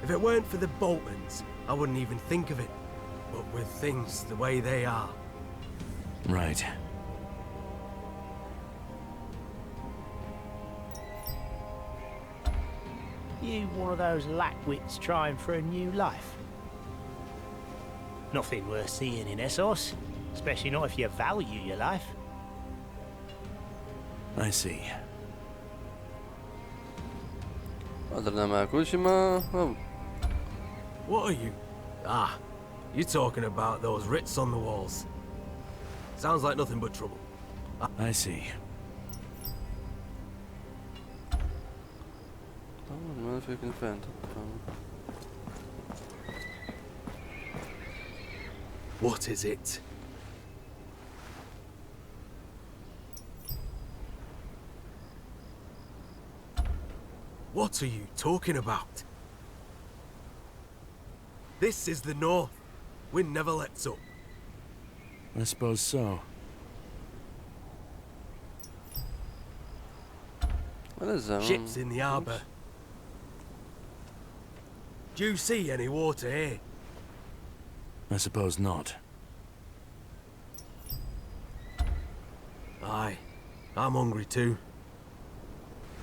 If it weren't for the Boltons, I wouldn't even think of it. But with things the way they are... Right. You one of those lackwits trying for a new life? Nothing worth seeing in Essos, especially not if you value your life. I see. هضرنا مع كلشي ما What are you? Ah, you're talking about those Ritz on the walls. Sounds like nothing but trouble. I see. ما فيك نفهم. What is it? What are you talking about? This is the North. We never lets up. I suppose so. Ships in the harbour. Do you see any water here? I suppose not. Aye, I'm hungry too.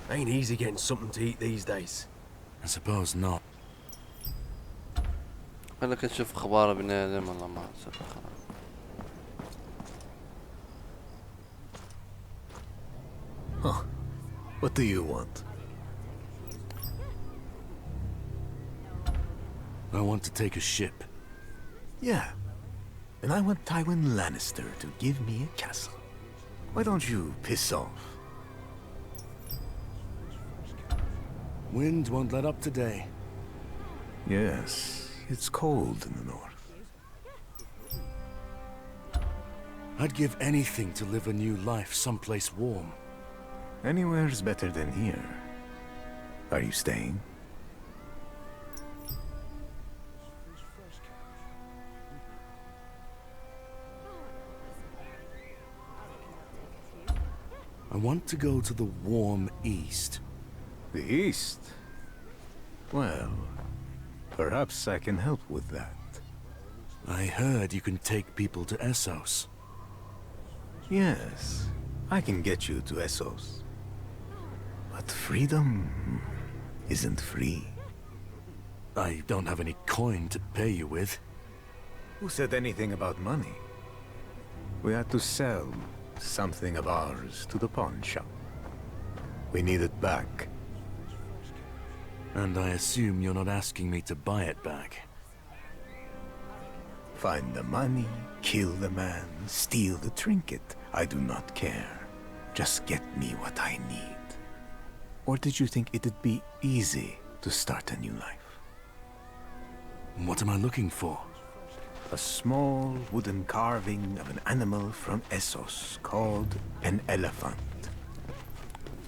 Ain't easy getting something to eat these days. I suppose not. انا كنشوف اخبار بنادم والله ما عرفت Huh. What do you want? I want to take a ship. Yeah. And I want Tywin Lannister to give me a castle. Why don't you piss off? Wind won't let up today. Yes, it's cold in the north. I'd give anything to live a new life someplace warm. Anywhere's better than here. Are you staying? I want to go to the warm east. The east? Well, perhaps I can help with that. I heard you can take people to Essos. Yes, I can get you to Essos. But freedom isn't free. I don't have any coin to pay you with. Who said anything about money? We had to sell something of ours to the pawn shop. We need it back. And I assume you're not asking me to buy it back. Find the money, kill the man, steal the trinket. I do not care. Just get me what I need. Or did you think it'd be easy to start a new life? What am I looking for? A small wooden carving of an animal from Essos called an elephant.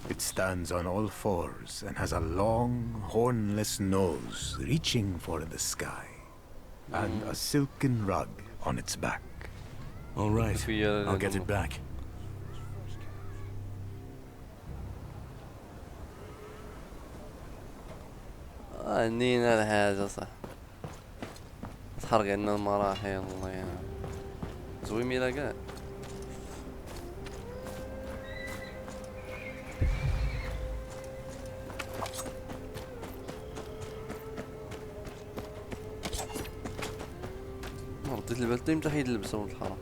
It stands on all fours and has a long, hornless nose reaching for the sky, and a silken rug on its back. All right, I'll get it back. نينا الحاجة صح تحرق عنا المراحل الله يعين زويميلا كاع رديت البال تايم تحيد اللبسة ولد الحرام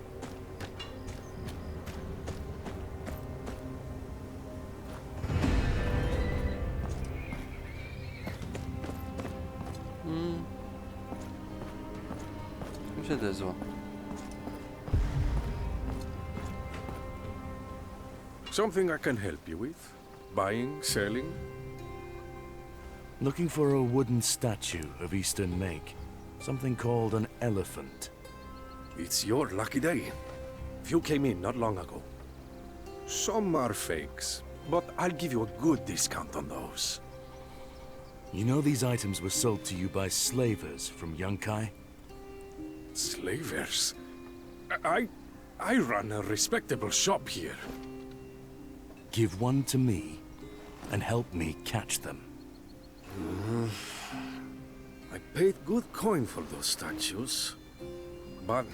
مش هذا زوا Something I can help you with? Buying, selling? Looking for a wooden statue of Eastern make. Something called an elephant. It's your lucky day. Few came in not long ago. Some are fakes, but I'll give you a good discount on those. You know these items were sold to you by slavers from Yunkai? Slavers? I run a respectable shop here. Give one to me, and help me catch them. I paid good coin for those statues, but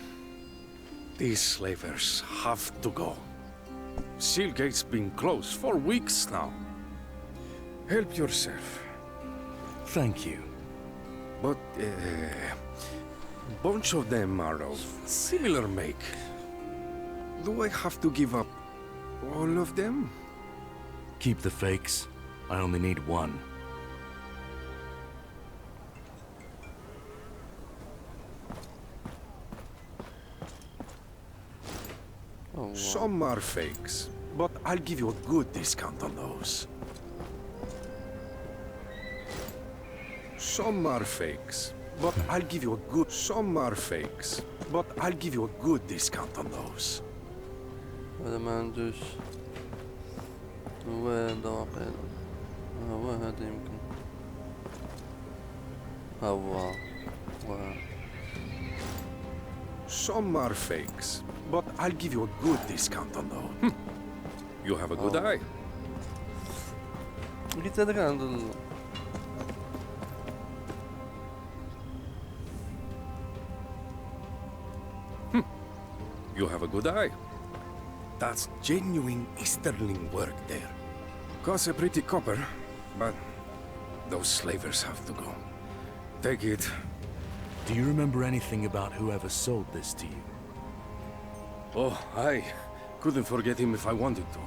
these slavers have to go. Sealgate's been closed for weeks now. Help yourself. Thank you. But bunch of them are of similar make. Do I have to give up all of them? Keep the fakes. I only need one. Oh, wow. Some are fakes, but I'll give you a good discount on those. Some are fakes, but I'll give you a good... Some are fakes, but I'll give you a good discount on those. هذا ما عندوش هو هذا واقيلا هو هذا يمكن هو Some are fakes, but I'll give you a good discount on those. You have a good eye. قلت هذاك عنده You have a good eye. That's genuine Easterling work there. Costs a pretty copper, but those slavers have to go. Take it. Do you remember anything about whoever sold this to you? Oh, I couldn't forget him if I wanted to.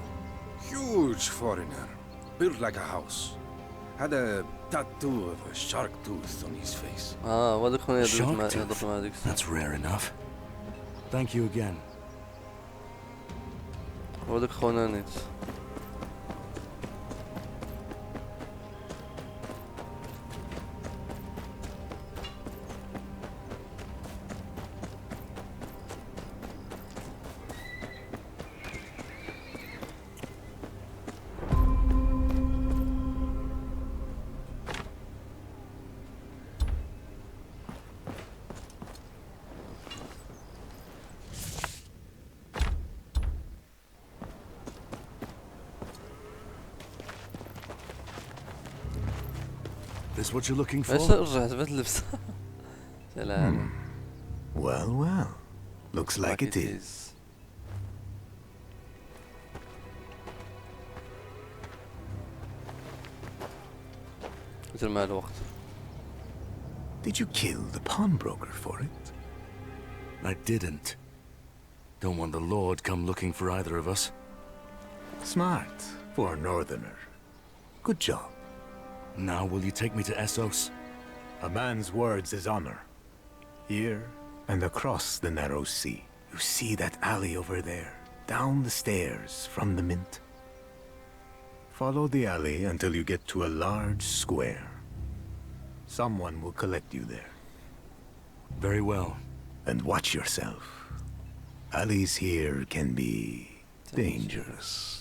Huge foreigner, built like a house. Had a tattoo of a shark tooth on his face. Shark tooth? That's rare enough. Thank you again. هذاك خونا نيت This what you're looking for? Well, well. Looks like it is. Did you kill the pawnbroker for it? I didn't. Don't want the Lord come looking for either of us. Smart for a northerner. Good job. Now will you take me to Essos? A man's words is honor. Here, And across the narrow sea, you see that alley over there, down the stairs from the Mint. Follow the alley until you get to a large square. Someone will collect you there. Very well. And watch yourself. Alleys here can be dangerous.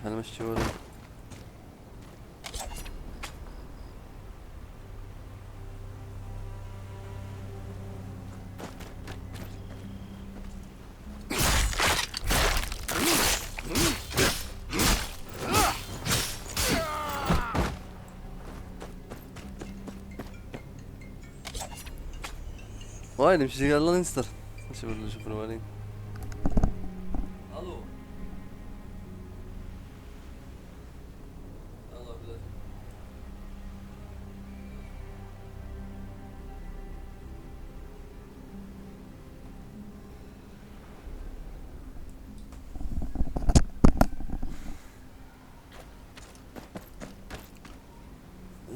هل مشي ولا وايد مشي يلا نستر نشوف الوليد.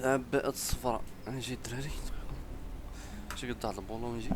عباءة الصفراء نجي الدراري شي قد على البولو ونجي.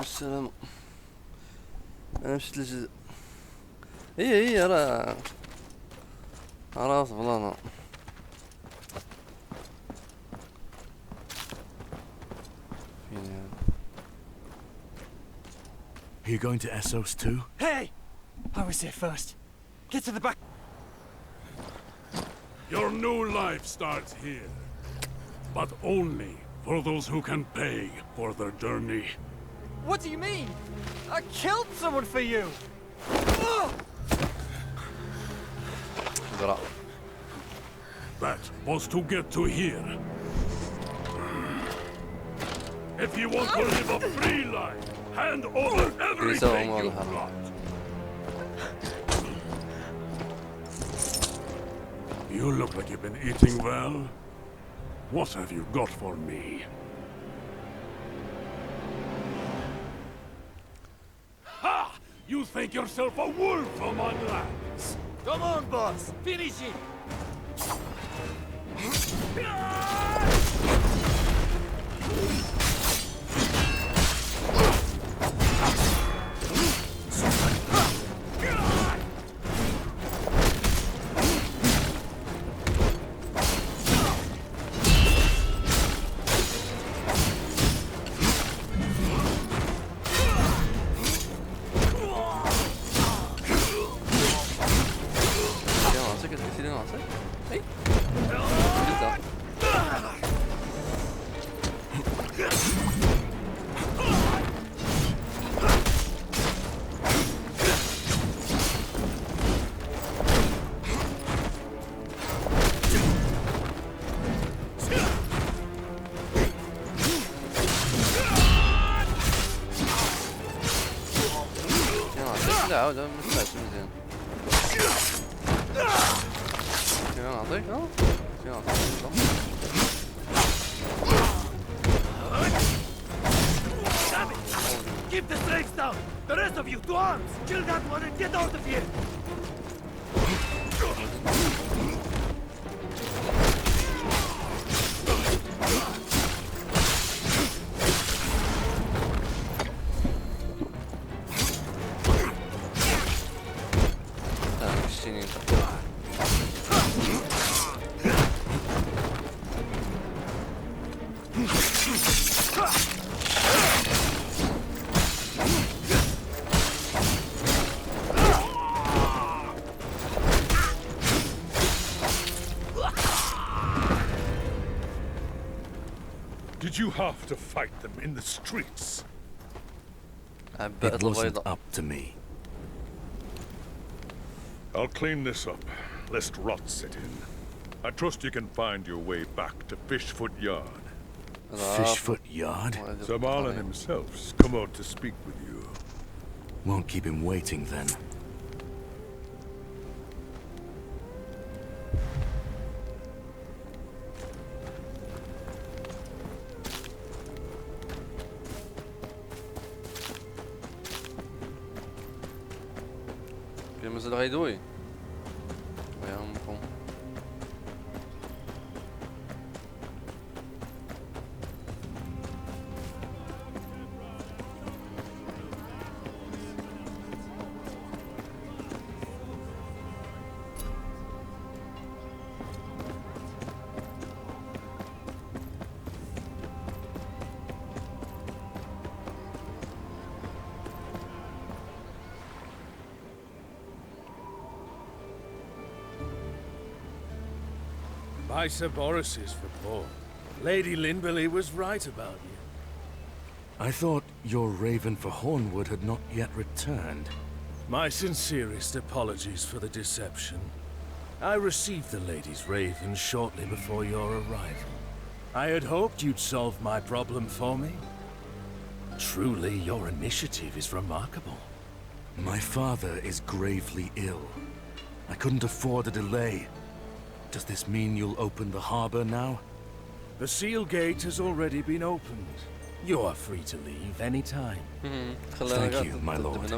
السلامة. انا مشيت للجزء. هي راه راس بلانا. Are you going to Essos too? Hey! I was here first. Get to the back. Your new life starts here. But only for those who can pay for their journey. What do you mean? I killed someone for you! That was to get to here. If you want to live a free life, hand over everything you've got. You look like you've been eating well. What have you got for me? Ha! You think yourself a wolf among lambs? Come on, boss! Finish it! عاود ما سمعتش مزيان. شنو نعطيك؟ شنو نعطيك؟ Keep the strength down! The rest of you, to arms! Kill that one and get out of here! Did you have to fight them in the streets? It wasn't up to me. I'll clean this up, lest rot set in. I trust you can find your way back to Fishfoot Yard. Fishfoot Yard? Sir Marlon himself's come out to speak with you. Won't keep him waiting then. Mas ele raidou. By Sir Boris's report, Lady Linberley was right about you. I thought your raven for Hornwood had not yet returned. My sincerest apologies for the deception. I received the lady's raven shortly before your arrival. I had hoped you'd solve my problem for me. Truly, your initiative is remarkable. My father is gravely ill. I couldn't afford a delay. Does this mean you'll open the harbor now? The seal gate has already been opened. You are free to leave any time. Thank you, my lord.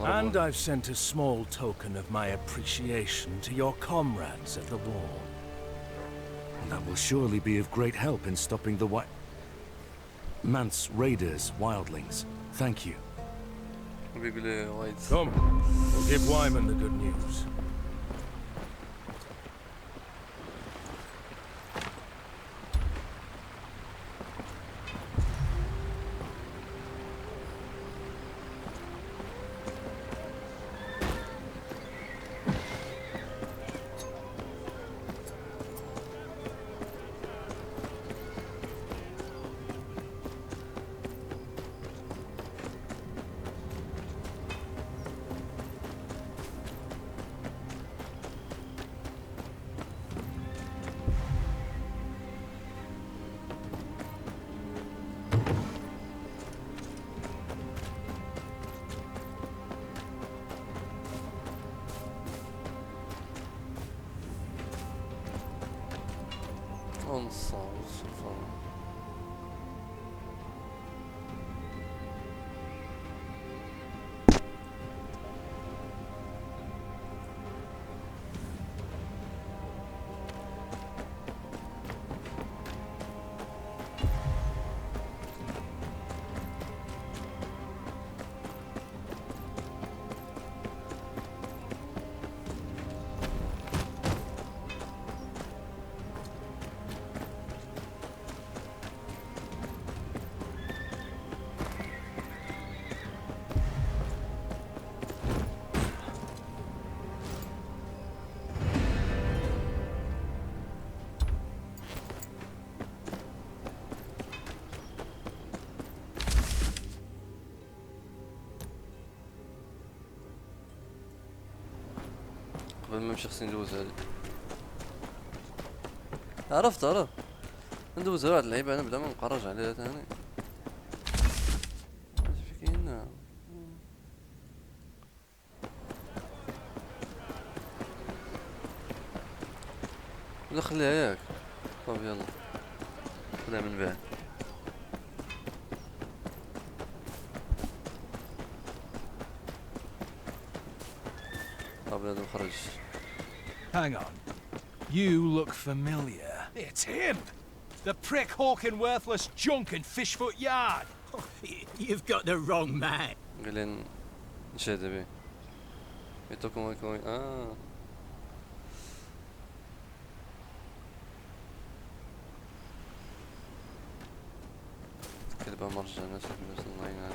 And I've sent a small token of my appreciation to your comrades at the wall. That will surely be of great help in stopping the Manse raiders, wildlings. Thank you. بيقول لي وايد. Come, we'll give Wyman the good news. قبل ما نمشي خصني ندوز هادي. عرفت ندوز على هاد اللعيبة انا بلا ما نقرج عليها تاني. اش كاين؟ ولا خليها ياك. طيب يلا خليها من بعد. طيب لازم نخرج. Hang on. You look familiar. It's him! The prick hawking worthless junk in Fishfoot Yard! You've got the wrong man. قايلين نشهد به. يتوكم كوين كلبة مرجانة شكلها بس الله يعين.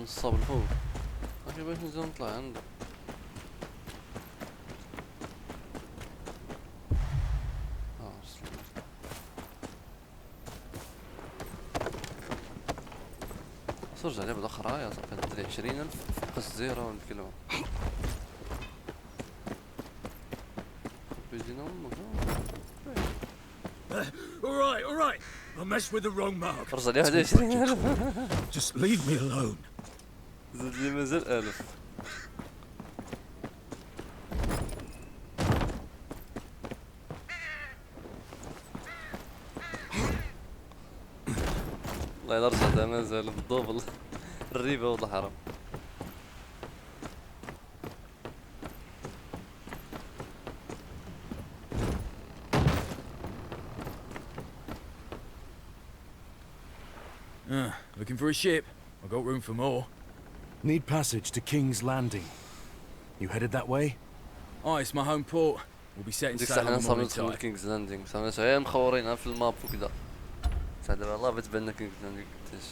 نصاب الفوق. اخي باش نزيد نطلع عنده. صرج عليه بدا خرايا صافي ندير 20,000 فوق الزيرو ونكلو. بيدينا امك. All right. I messed with the wrong mark. فرز عليه 20,000. Just leave me alone. زاد لي مازال 1000. والله إلا رجعت مازال بالدوبل. الريبة والله حرام. Looking for a ship. I've got room for more. Need passage to King's Landing. You headed that way? Oh, it's my home port. We'll be setting ديك sail الساعة on the نصاب morning ندخل tide. كينغز لاندينغ. صافي غير مخورينها في الماب وكذا. ساعة دابا الله بتبان كينغز لاندينغ قداش.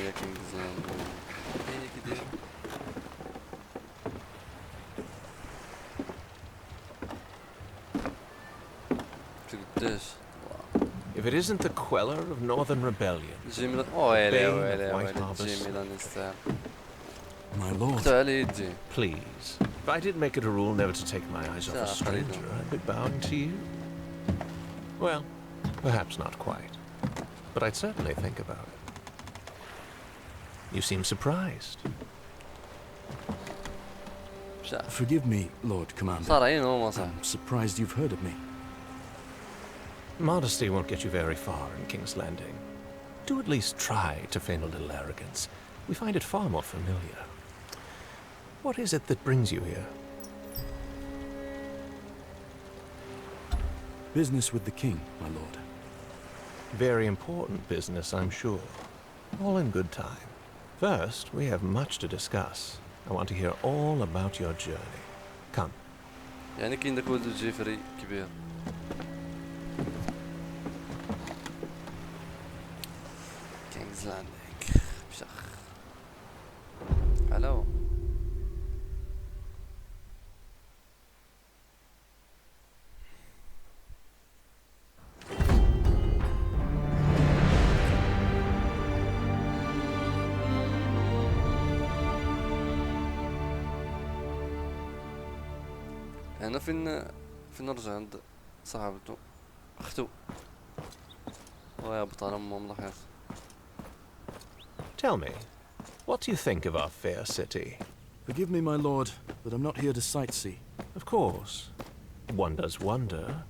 يا كينغز لاندينغ. هي كي داير. شفتيش If it isn't the queller of Northern Rebellion, جيمي the ويلي bane of ويلي White ويلي Harvest. جيمي لانستر My lord. قطع علي يدي Please, if I did make it a rule never to take my eyes off a stranger, I'd be bowing to you. Well, perhaps not quite, but I'd certainly think about it. You seem surprised. Forgive me, Lord Commander. I'm surprised you've heard of me. Modesty won't get you very far in King's Landing. Do at least try to feign a little arrogance. We find it far more familiar. What is it that brings you here? Business with the king, my lord. Very important business, I'm sure. All in good time. First, we have much to discuss. I want to hear all about your journey. Come. يعني كاين داك ولد جيفري كبير كينغز لاندينغ بشخ الو هنا فين نرجع عند صاحبته اختو ويا بطل امهم الله خير. Tell me, what do you think of our fair city? Forgive me, my lord, but I'm not here to sightsee. Of course. One does wonder,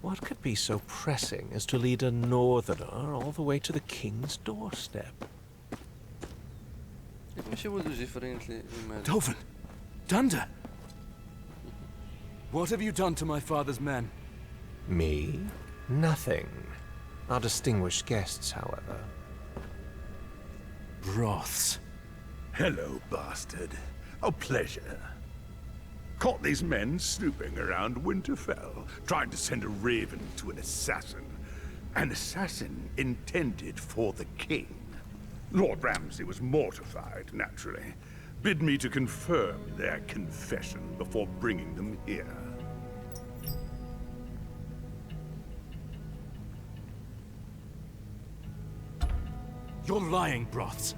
what could be so pressing as to lead a northerner all the way to the king's doorstep? ماشي ولد جيفري Dovin! Dunder! What have you done to my father's men? Me? Nothing. Our distinguished guests, however. Broths. Hello, bastard. A pleasure. Caught these men snooping around Winterfell, trying to send a raven to an assassin. An assassin intended for the king. Lord Ramsay was mortified, naturally. Bid me to confirm their confession before bringing them here. You're lying, Broths.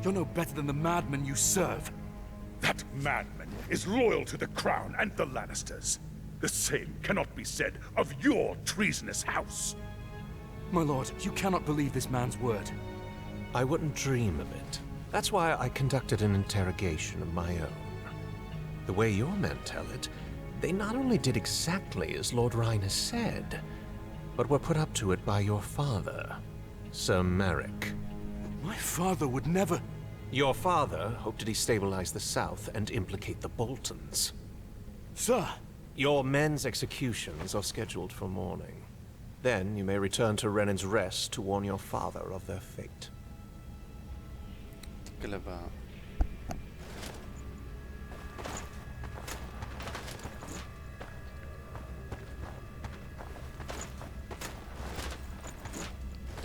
You're no better than the madman you serve. That madman is loyal to the crown and the Lannisters. The same cannot be said of your treasonous house. My lord, you cannot believe this man's word. I wouldn't dream of it. That's why I conducted an interrogation of my own. The way your men tell it, they not only did exactly as Lord Rhyne said, but were put up to it by your father, Sir Merrick. My father would never... Your father hoped to destabilize the south and implicate the Boltons. Sir! Your men's executions are scheduled for morning. Then you may return to Renan's Rest to warn your father of their fate. قلبها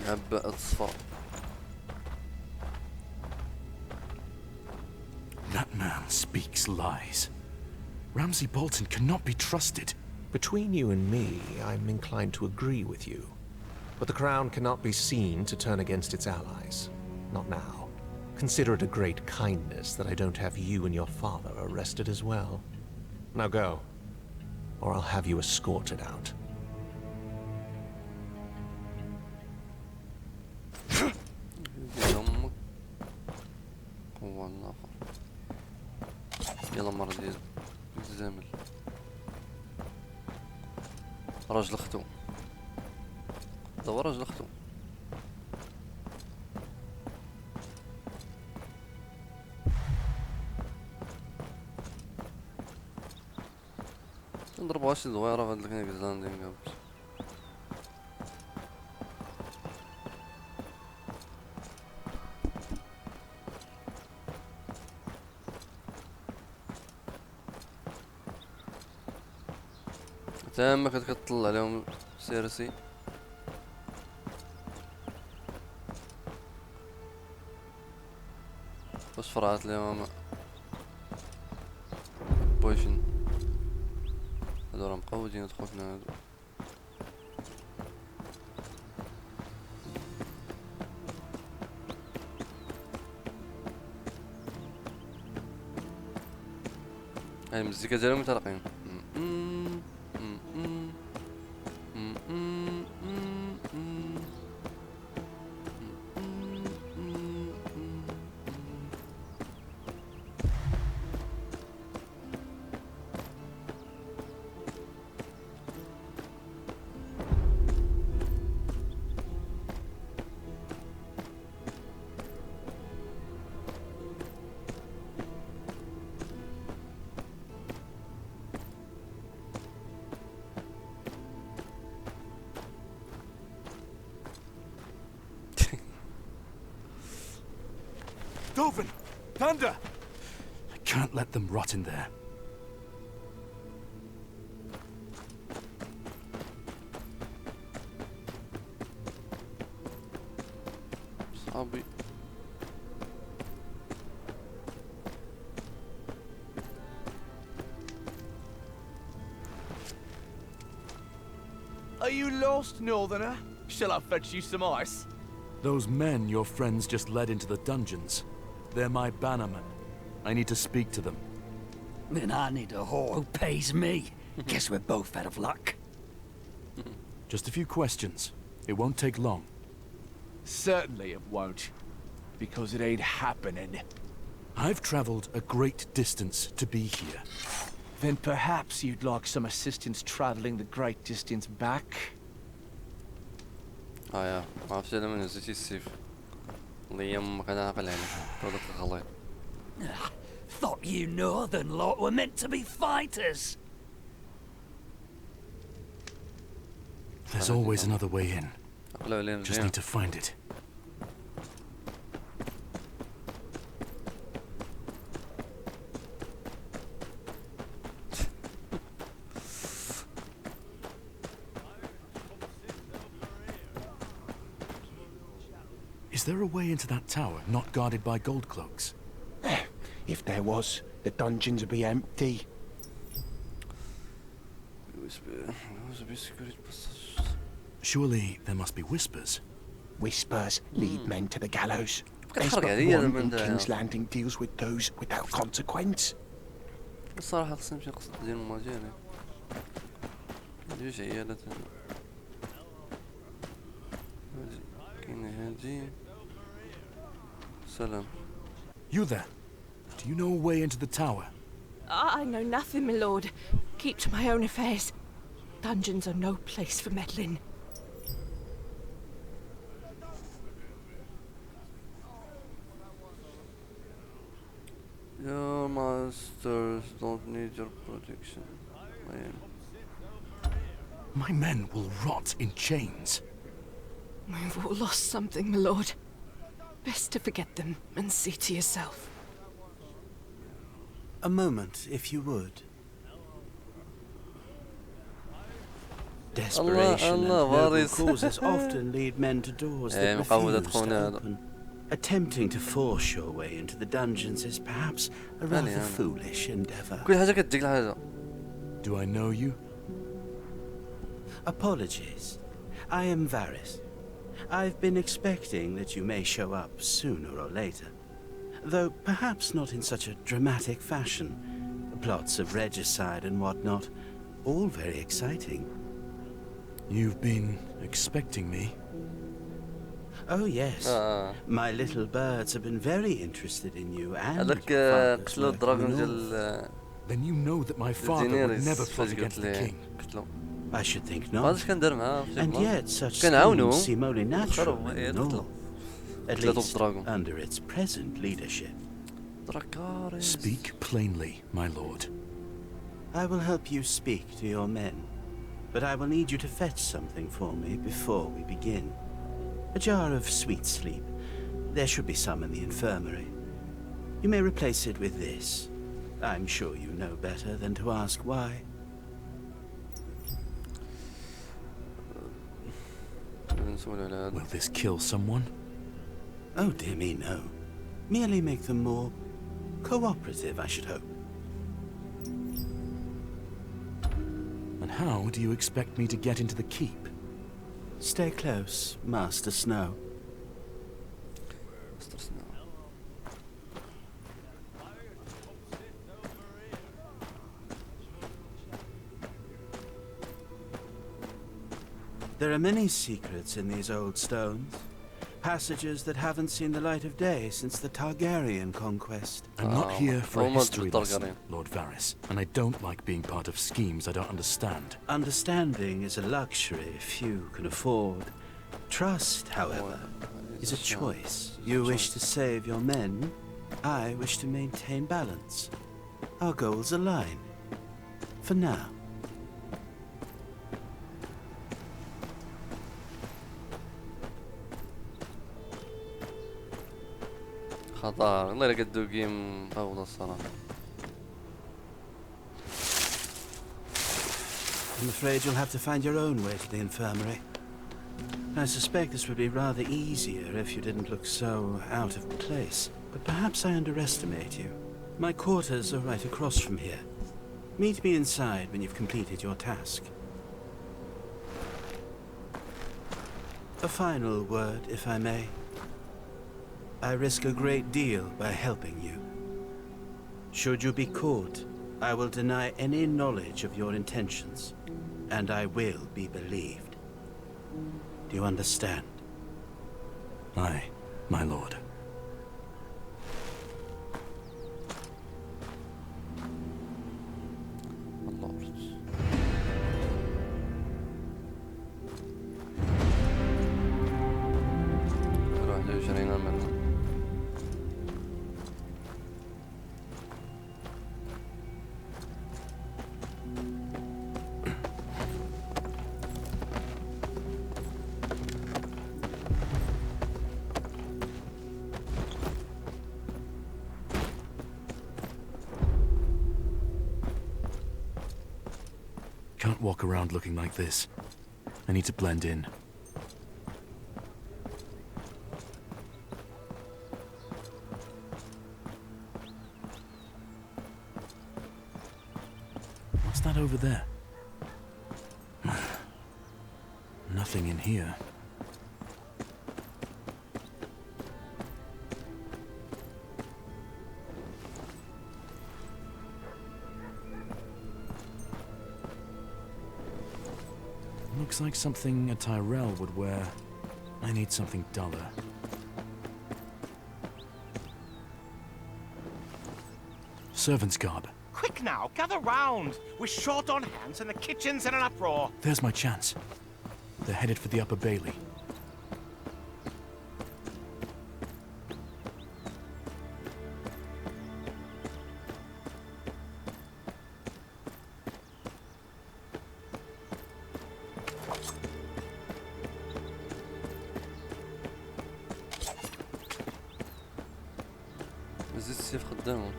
عباءة الصفر. That man speaks lies. Ramsay Bolton cannot be trusted. Between you and me, I'm inclined to agree with you. But the crown cannot be seen to turn against its allies. Not now. Consider it a great kindness that I don't have you and your father arrested as well. Now go, or I'll have you escorted out. يلا مرة ديال الزامل راجل اختو دوا راجل اختو نضربوها شي دويرة في هاد الكينغز لاندينغ. تما كتطلع عليهم سيرسي واش فرعت ليهم بويشن هادو راه مقودين الخوفنا هادو هاي المزيكا ديالهم متلاقين. Dovin! Thunder! I can't let them rot in there. صحابي Are you lost, Northerner? Shall I fetch you some ice? Those men your friends just led into the dungeons. They're my bannermen. I need to speak to them. Then I need a whore who pays me. Guess we're both out of luck. Just a few questions. It won't take long. Certainly it won't. Because it ain't happening. I've traveled a great distance to be here. Then perhaps you'd like some assistance traveling the great distance back? يا ما عرفتش انا من هزيتي السيف الله يما كان عاقل عليه هذاك الغليظ. Thought you northern lot were meant to be fighters. There's always another way in. Just need to find it. Is there a way into that tower not guarded by gold cloaks? If there was, the dungeons would be empty. Surely there must be whispers. Whispers lead men to the gallows. كنت There's حرق but عليا one دابا in انت. King's Landing deals with those without consequence. الصراحة خصني نمشي نقصد ديال الما ديالي جوج عيالات كاين هادي سلام. You there? Do you know a way into the tower? I know nothing, my lord. Keep to my own affairs. Dungeons are no place for meddling. Your masters don't need your protection. My men will rot in chains. We've all lost something, my lord. Best to forget them and see to yourself. A moment, if you would. Desperation and noble causes often lead men to doors that refuse to open. Attempting to force your way into the dungeons is perhaps a rather foolish endeavor. Do I know you? Apologies. I am Varys. I've been expecting that you may show up sooner or later. Though perhaps not in such a dramatic fashion. Plots of regicide and whatnot. All very exciting. You've been expecting me? Oh yes. My little birds have been very interested in you and هذاك قتلوا الدراغون ديال. Then you know that my father would never plot against the king. I should think ما not. عرفتش كندير معاه. And yet such كنعاونو. schemes seem only natural and normal. At قتلوا least الدراغون. under its present leadership. Speak plainly, my lord. I will help you speak to your men, but I will need you to fetch something for me before we begin. A jar of sweet sleep. There should be some in the infirmary. You may replace it with this. I'm sure you know better than to ask why. Will this kill someone? Oh, dear me, no. Merely make them more cooperative, I should hope. And how do you expect me to get into the keep? Stay close, Master Snow. There are many secrets in these old stones. Passages that haven't seen the light of day since the Targaryen conquest. I'm not here for a history lesson, Lord Varys, and I don't like being part of schemes I don't understand. Understanding is a luxury few can afford. Trust, however, is a choice. You wish to save your men, I wish to maintain balance. Our goals align. For now. خطر والله إلا قدو جيم فوضى الصراحة. I'm afraid you'll have to find your own way to the infirmary. I suspect this would be rather easier if you didn't look so out of place. But perhaps I underestimate you. My quarters are right across from here. Meet me inside when you've completed your task. A final word, if I may. I risk a great deal by helping you. Should you be caught, I will deny any knowledge of your intentions, and I will be believed. Do you understand? Aye, my lord. Can't walk around looking like this. I need to blend in. What's that over there? Nothing in here. Looks like something a Tyrell would wear. I need something duller. Servant's garb. Quick now, gather round! We're short on hands and the kitchen's in an uproar. There's my chance. They're headed for the Upper Bailey. زيد السيف قدامهم.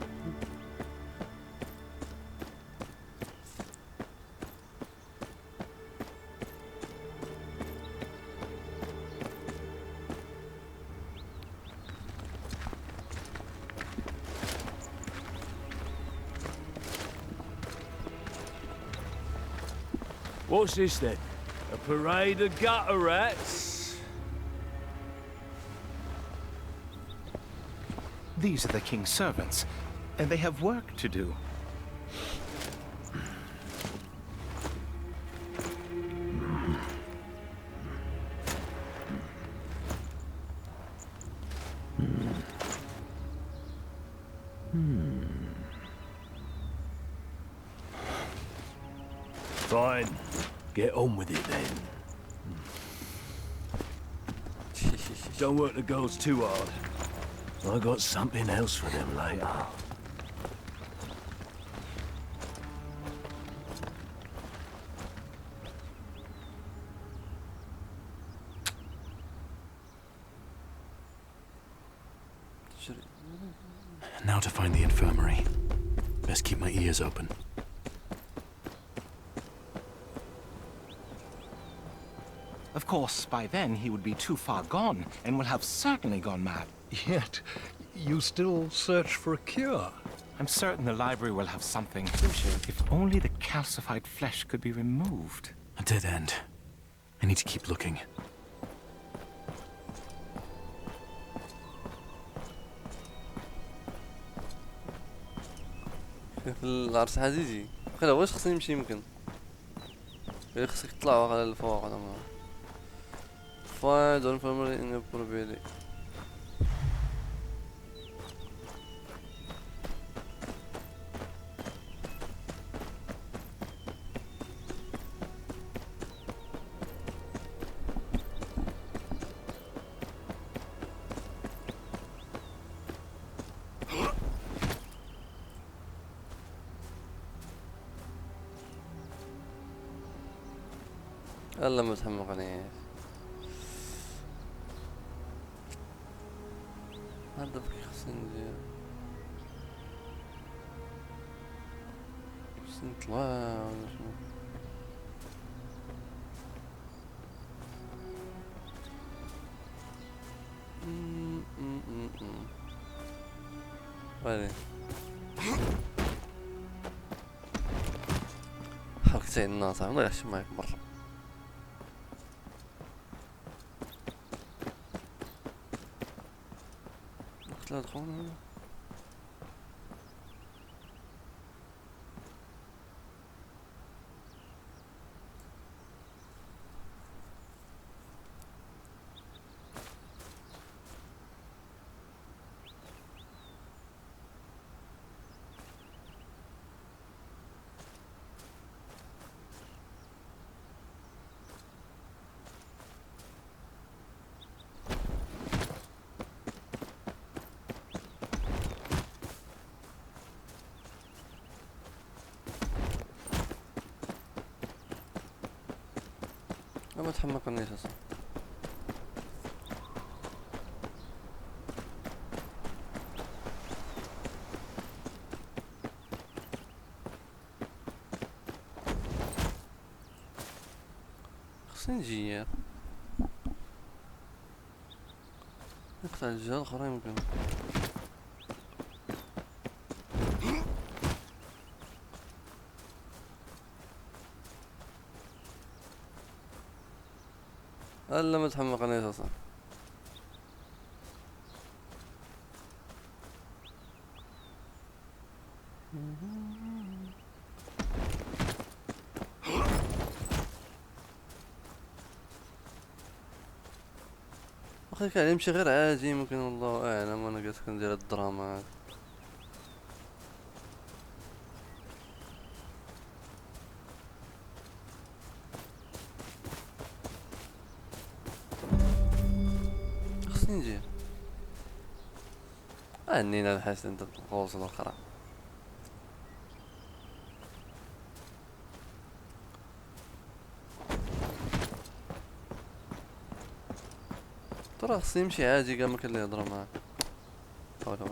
What's this then? A parade of gutter rats? These are the king's servants, and they have work to do. Fine. Get on with it then. Don't work the girls too hard. I got something else for them later. Now to find the infirmary. Best keep my ears open. Of course, by then he would be too far gone, and will have certainly gone mad. Yet, you still search for a cure. I'm certain the library will have something. If only the calcified flesh could be removed. A dead end. I need to keep looking. في العرس حديدي خلا واش خصني نمشي يمكن غير خصك تطلعوا على الفوق ولا ما Why don't family in the probability? يلا ما تحمقنيش. هذا بكي خصني ندير، خصني نطلع ولا شنو؟ ويلي حركتين الناس ما يحشم معاك برا. لا تدخلون هنا. ما تحمقنيش اصلا. خصني نجي نقطع الجهة الأخرى يمكن. الا ما تحمقنيش اصلا. اخي كان يمشي غير عادي ممكن، والله اعلم. وانا قاعد كندير الدراما هاد. خصني نجي عنينا الحسن انت الغوص الاخرى. ترى خصني يمشي عادي كاع ما كان اللي يهضر معاه. ولا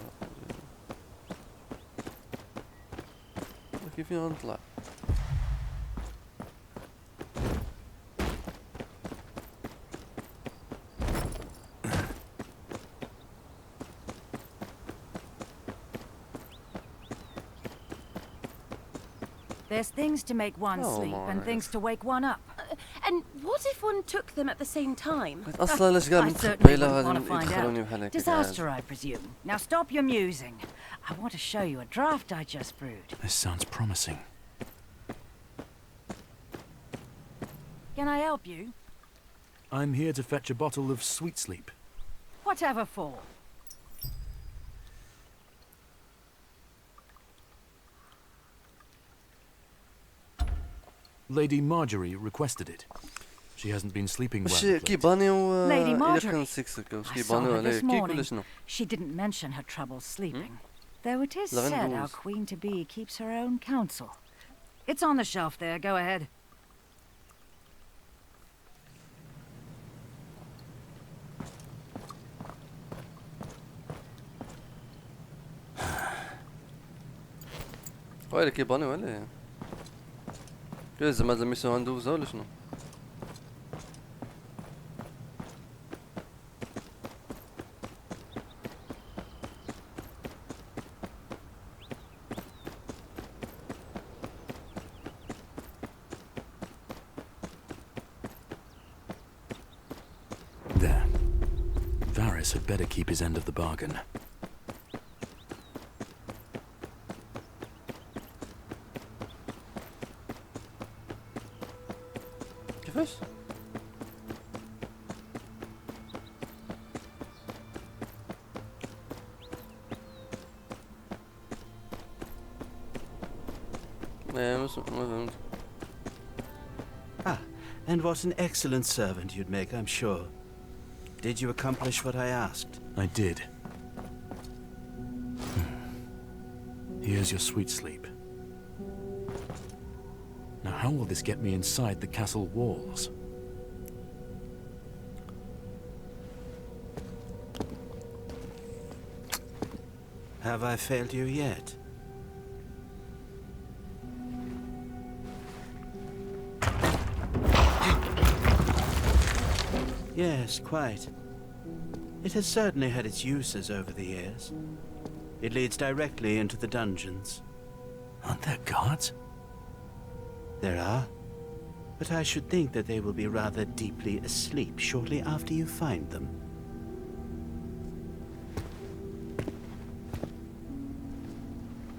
كيفين غنطلع؟ There's things to make one sleep and things to wake one up. And what if one took them at the same time? اصلا لاش قاعد I متخبي certainly لا wouldn't غادي want to find يدخلوني out. بحال هكا. Disaster, I presume. Now stop your musing. I want to show you a draft I just brewed. This sounds promising. Can I help you? I'm here to fetch a bottle of sweet sleep. Whatever for? Lady Marjorie requested it. She hasn't been sleeping well. Lady Marjorie. I saw her this morning. شنو؟ She didn't mention her trouble sleeping. Though it is said our queen-to-be keeps her own counsel. It's on the shelf there. Go ahead. ويلي كيباني ويلي. كاين زعما هاد الميسيون غندوزها ولا شنو؟ There. Varys had better keep his end of the bargain. كيفاش؟ ما فهمت. Ah, and what an excellent servant you'd make, I'm sure. Did you accomplish what I asked? I did. Here's your sweet sleep. Now how will this get me inside the castle walls? Have I failed you yet? Yes, quite. It has certainly had its uses over the years. It leads directly into the dungeons. Aren't there guards? There are. But I should think that they will be rather deeply asleep shortly after you find them.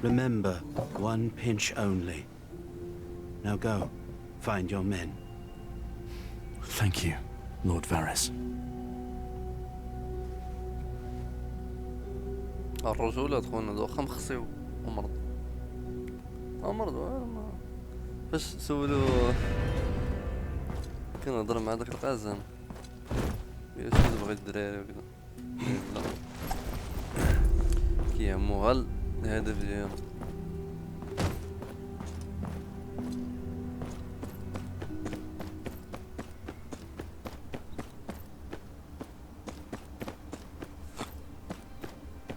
Remember, one pinch only. Now go, find your men. Thank you, Lord Varys. الرجولة تخونا دوخا مخصيو ومرض فاش سولو كنهضر مع داك القازم قال شنو بغا الدراري وكذا لا كيهمو غا الهدف ديالو.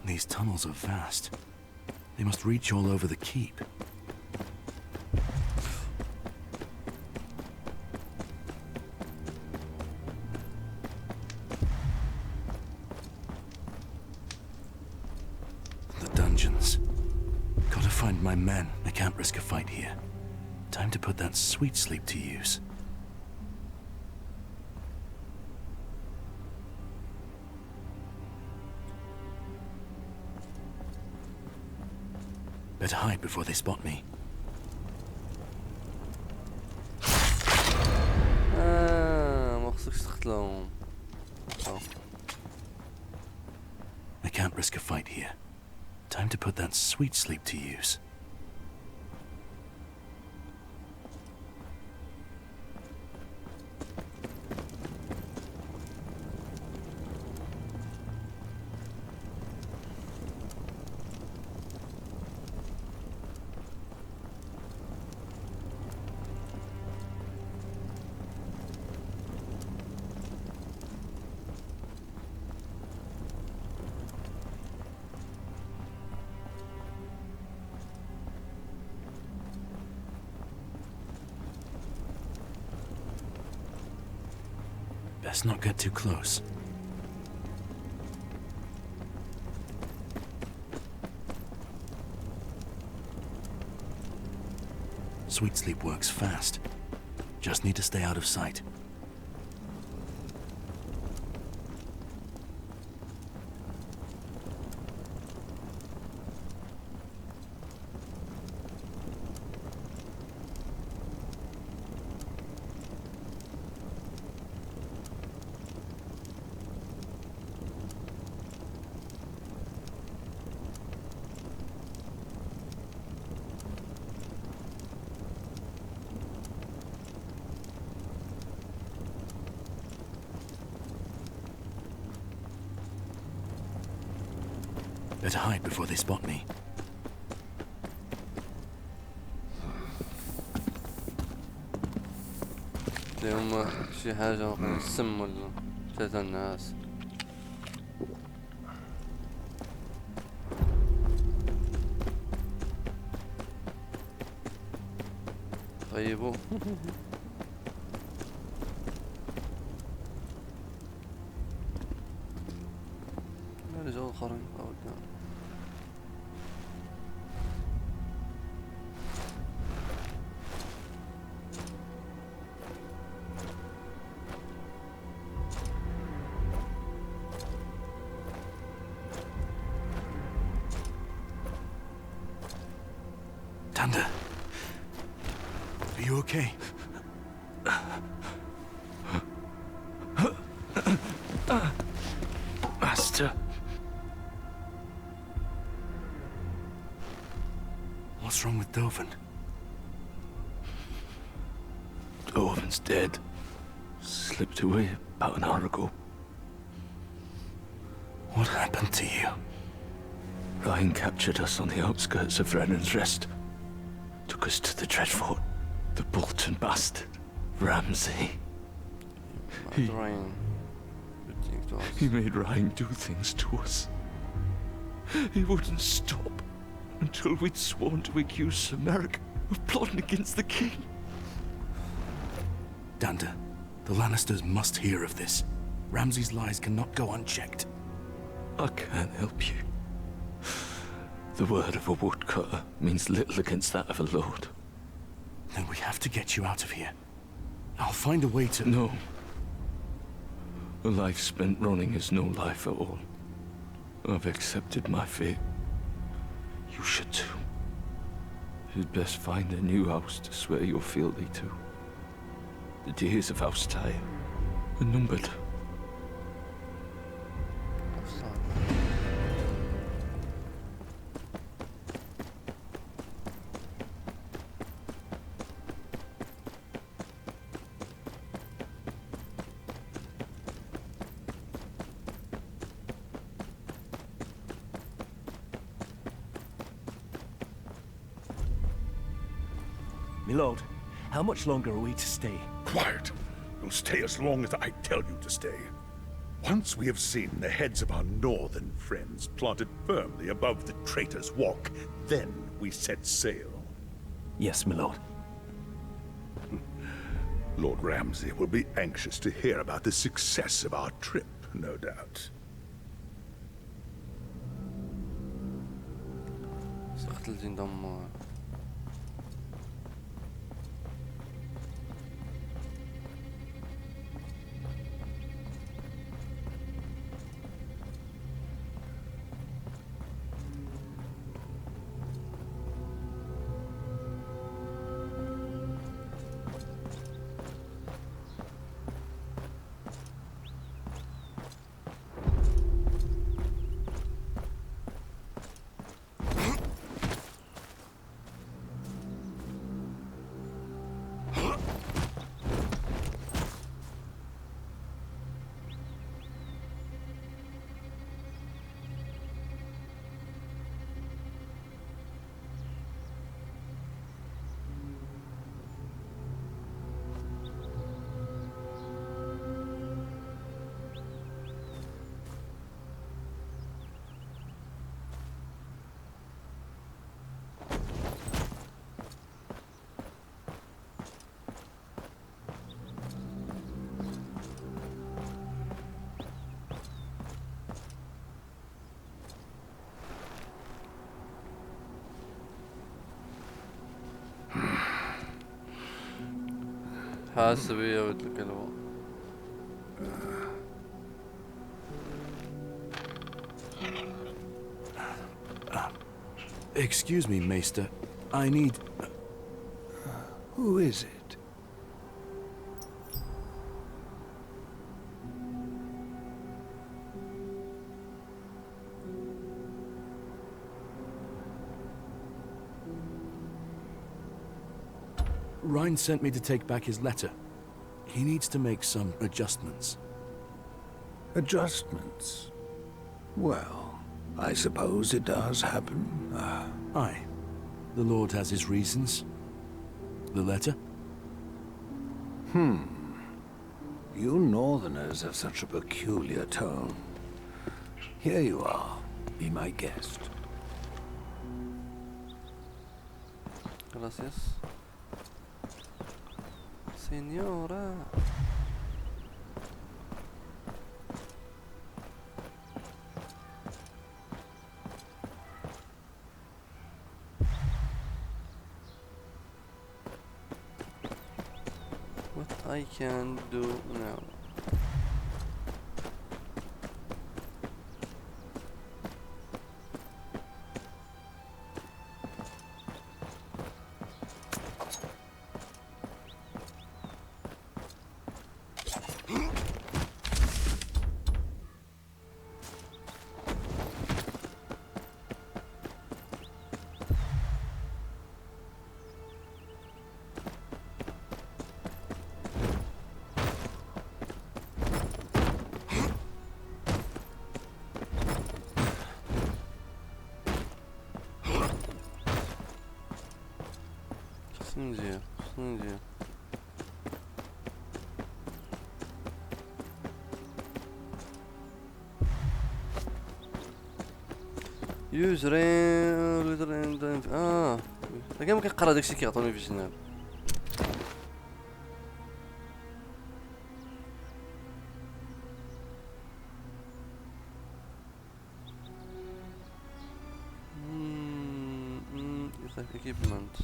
These tunnels are vast. They must reach all over the keep. The dungeons. Gotta find my men. I can't risk a fight here. Time to put that sweet sleep to use. Better hide before they spot me. ما خصكش تقتلهم. I can't risk a fight here. Time to put that sweet sleep to use. Best not get too close. Sweet sleep works fast. Just need to stay out of sight. Better hide before they spot me. هما شي حاجة السم ولا تاع الناس. طيبو رجعوا اخرين Tanda, are you okay? Master. What's wrong with Dovin? Bolton's dead. Slipped away about an hour ago. What happened to you? Ryan captured us on the outskirts of Brennan's Rest. Took us to the Dreadfort. The Bolton bastard, Ramsay. He made Ryan do things to us. He wouldn't stop until we'd sworn to accuse Sir Merrick of plotting against the king. Danda, the Lannisters must hear of this. Ramsay's lies cannot go unchecked. I can't help you. The word of a woodcutter means little against that of a lord. Then we have to get you out of here. I'll find a way to... No. A life spent running is no life at all. I've accepted my fate. You should too. You'd best find a new house to swear your fealty to. The days of House Tyre are numbered. My lord, how much longer are we to stay? Quiet. You'll stay as long as I tell you to stay. Once we have seen the heads of our northern friends planted firmly above the Traitor's Walk, then we set sail. Yes, my lord. Lord Ramsay will be anxious to hear about the success of our trip, no doubt. سقط الجن دمار. حاسب يا ولد الكلب. Excuse me, Maester. I need... Who is it? Ryan sent me to take back his letter. He needs to make some adjustments. Adjustments? Well, I suppose it does happen. Aye. The Lord has his reasons. The letter? You Northerners have such a peculiar tone. Here you are. Be my guest. Gracias. Señora. What I can do now. نجيو نجيو. يوزرين كاع ما كنقرا داكشي كيعطوني في الجناب. equipment.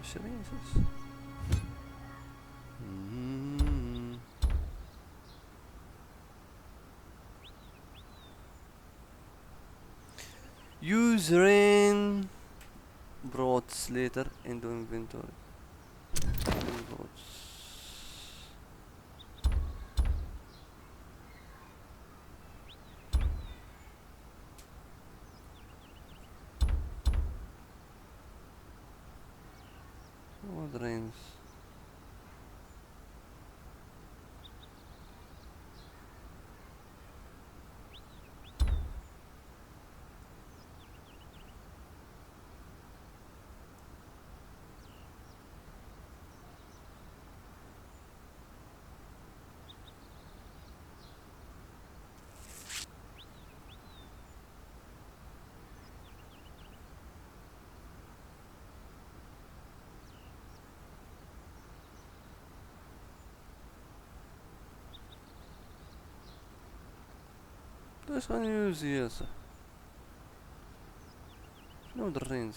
شريت using brought later into inventory. What rains? ايش غنيوزي يا صاح؟ شنو هاد الرينز؟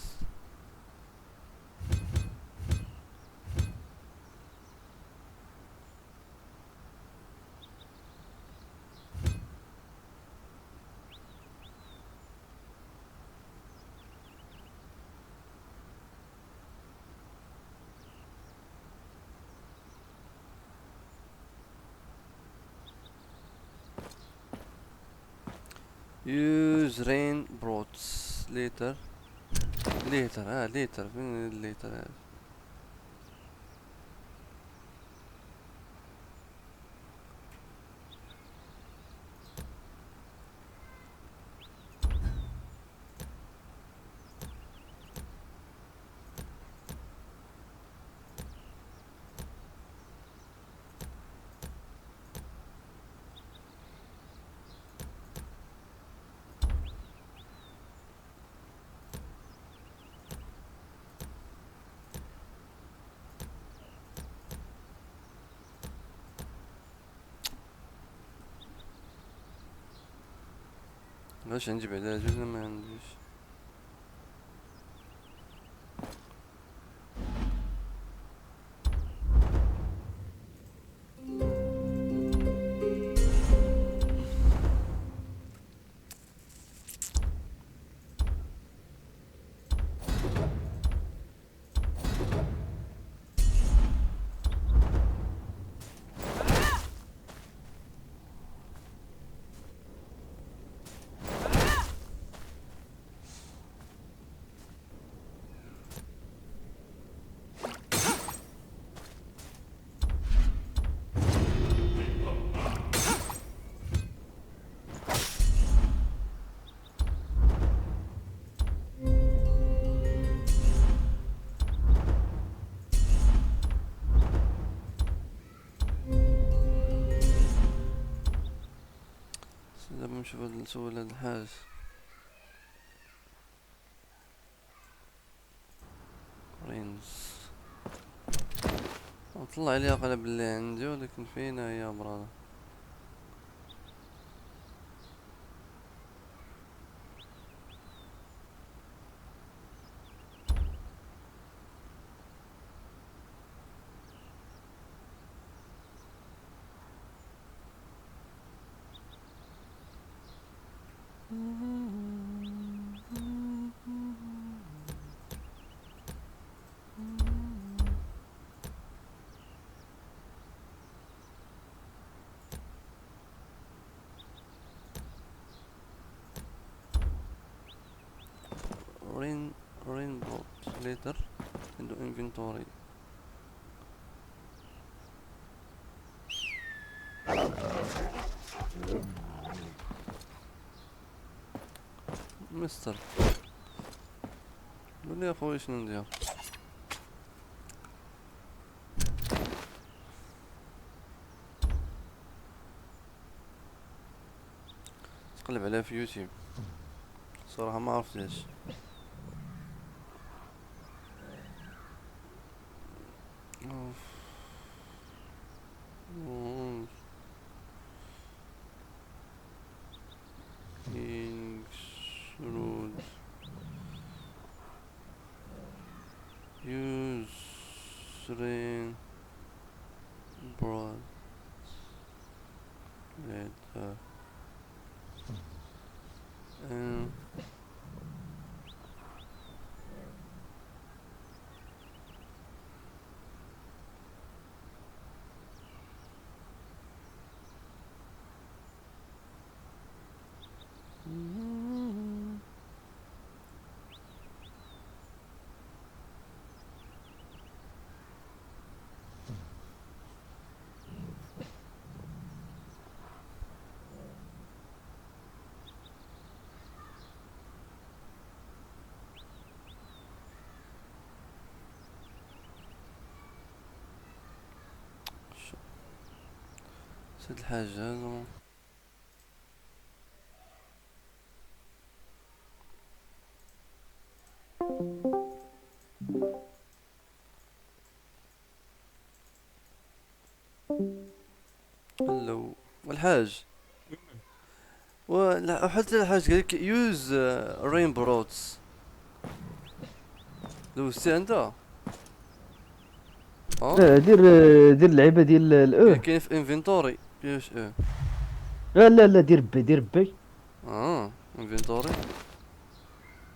Use rain broughts later. Later فين later هذا؟ واش عندي بعدا هاد ولا ما عنديش؟ دابا نشوف نسول هاد الحاج. رينز طلع لي قلب اللي عندي، ولكن فينا هي برادا؟ rain brought later into inventory. مستر قول لي يا خويا شنو ندير. تقلب عليها في يوتيوب صراحة ما عرفتهاش. Kingsroad using broad letter and نسيت الحاجة هذا. هلو والحاج حتى الحاج قالك يوز رين بروتس دوزتي انت. دير اللعيبه ديال الاو كاين في انفنتوري كيفاش لا دير بي انفنتوري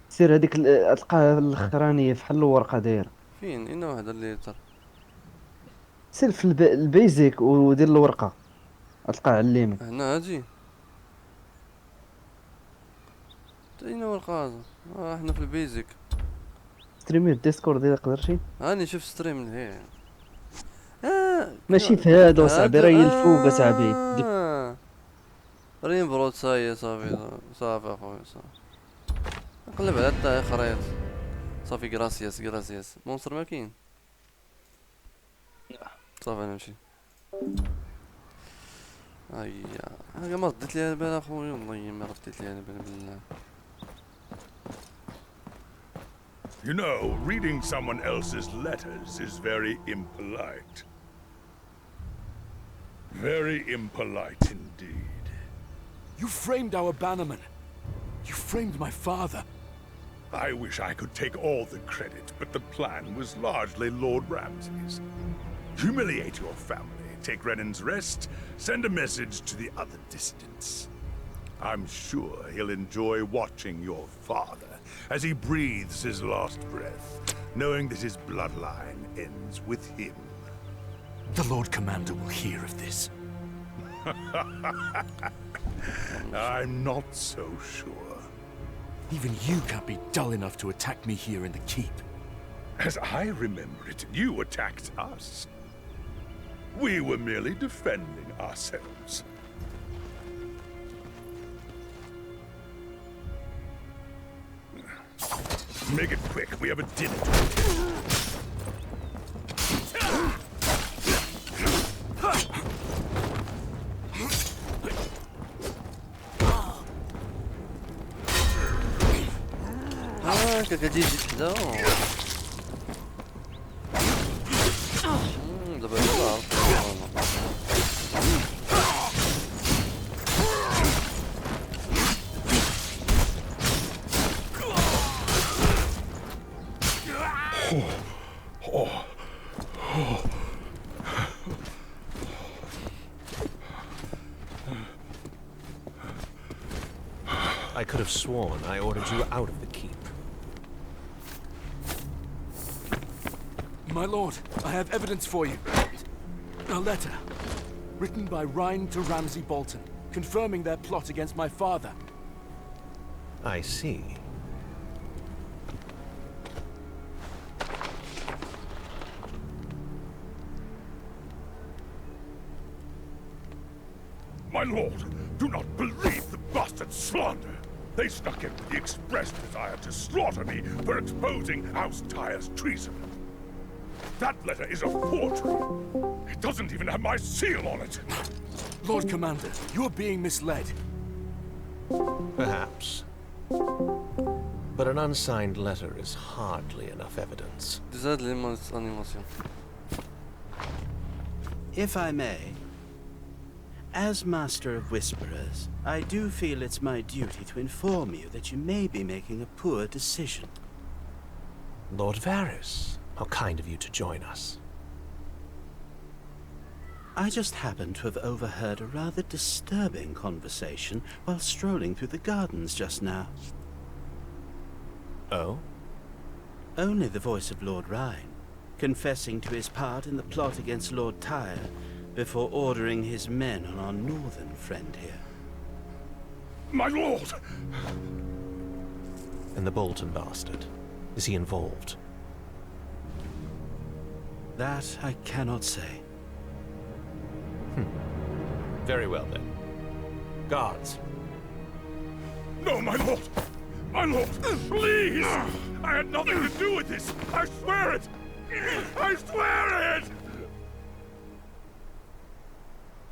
سير هذيك تلقاها الاخرانيه فحال الورقه دايره فين اين واحد اللي سير في البيزيك ودير الورقه تلقاها على اليمين هنا هادي اين ورقه هذا احنا في البيزيك ستريمي الديسكورد اذا قدرتي هاني شوف ستريم هي ماشي في هذا صاحبي راه الفوق صاحبي رين برود صافي اخويا صافي نقلب على الطاي خريط صافي غراسياس مونستر ما كاين صافي نمشي. هيا ما رديت ليها البال اخويا والله ما رديت ليها البال بالله. You know, reading someone else's letters is very impolite. Very impolite indeed. You framed our bannerman. You framed my father. I wish I could take all the credit, but the plan was largely Lord Ramsay's. Humiliate your family, take Renan's rest, send a message to the other dissidents. I'm sure he'll enjoy watching your father as he breathes his last breath, knowing that his bloodline ends with him. The Lord Commander will hear of this. I'm not so sure. Even you can't be dull enough to attack me here in the keep. As I remember it, you attacked us. We were merely defending ourselves. Make it quick, we have a dinner to attend. كتجي حدا دابا I could have sworn I ordered you out of the keep. My lord, I have evidence for you. A letter, written by Rhine to Ramsay Bolton, confirming their plot against my father. I see. My lord, do not believe the bastard slander. They snuck in with the express desire to slaughter me for exposing House Tyre's treason. That letter is a forgery. It doesn't even have my seal on it. Lord Commander, you're being misled. Perhaps. But an unsigned letter is hardly enough evidence. If I may, as Master of Whisperers, I do feel it's my duty to inform you that you may be making a poor decision. Lord Varys, how kind of you to join us. I just happened to have overheard a rather disturbing conversation while strolling through the gardens just now. Oh? Only the voice of Lord Rhine, confessing to his part in the plot against Lord Tyre before ordering his men on our northern friend here. My lord! And the Bolton bastard, is he involved? That I cannot say. Very well then. Guards. No, my lord! My lord, please! I had nothing to do with this! I swear it! I swear it!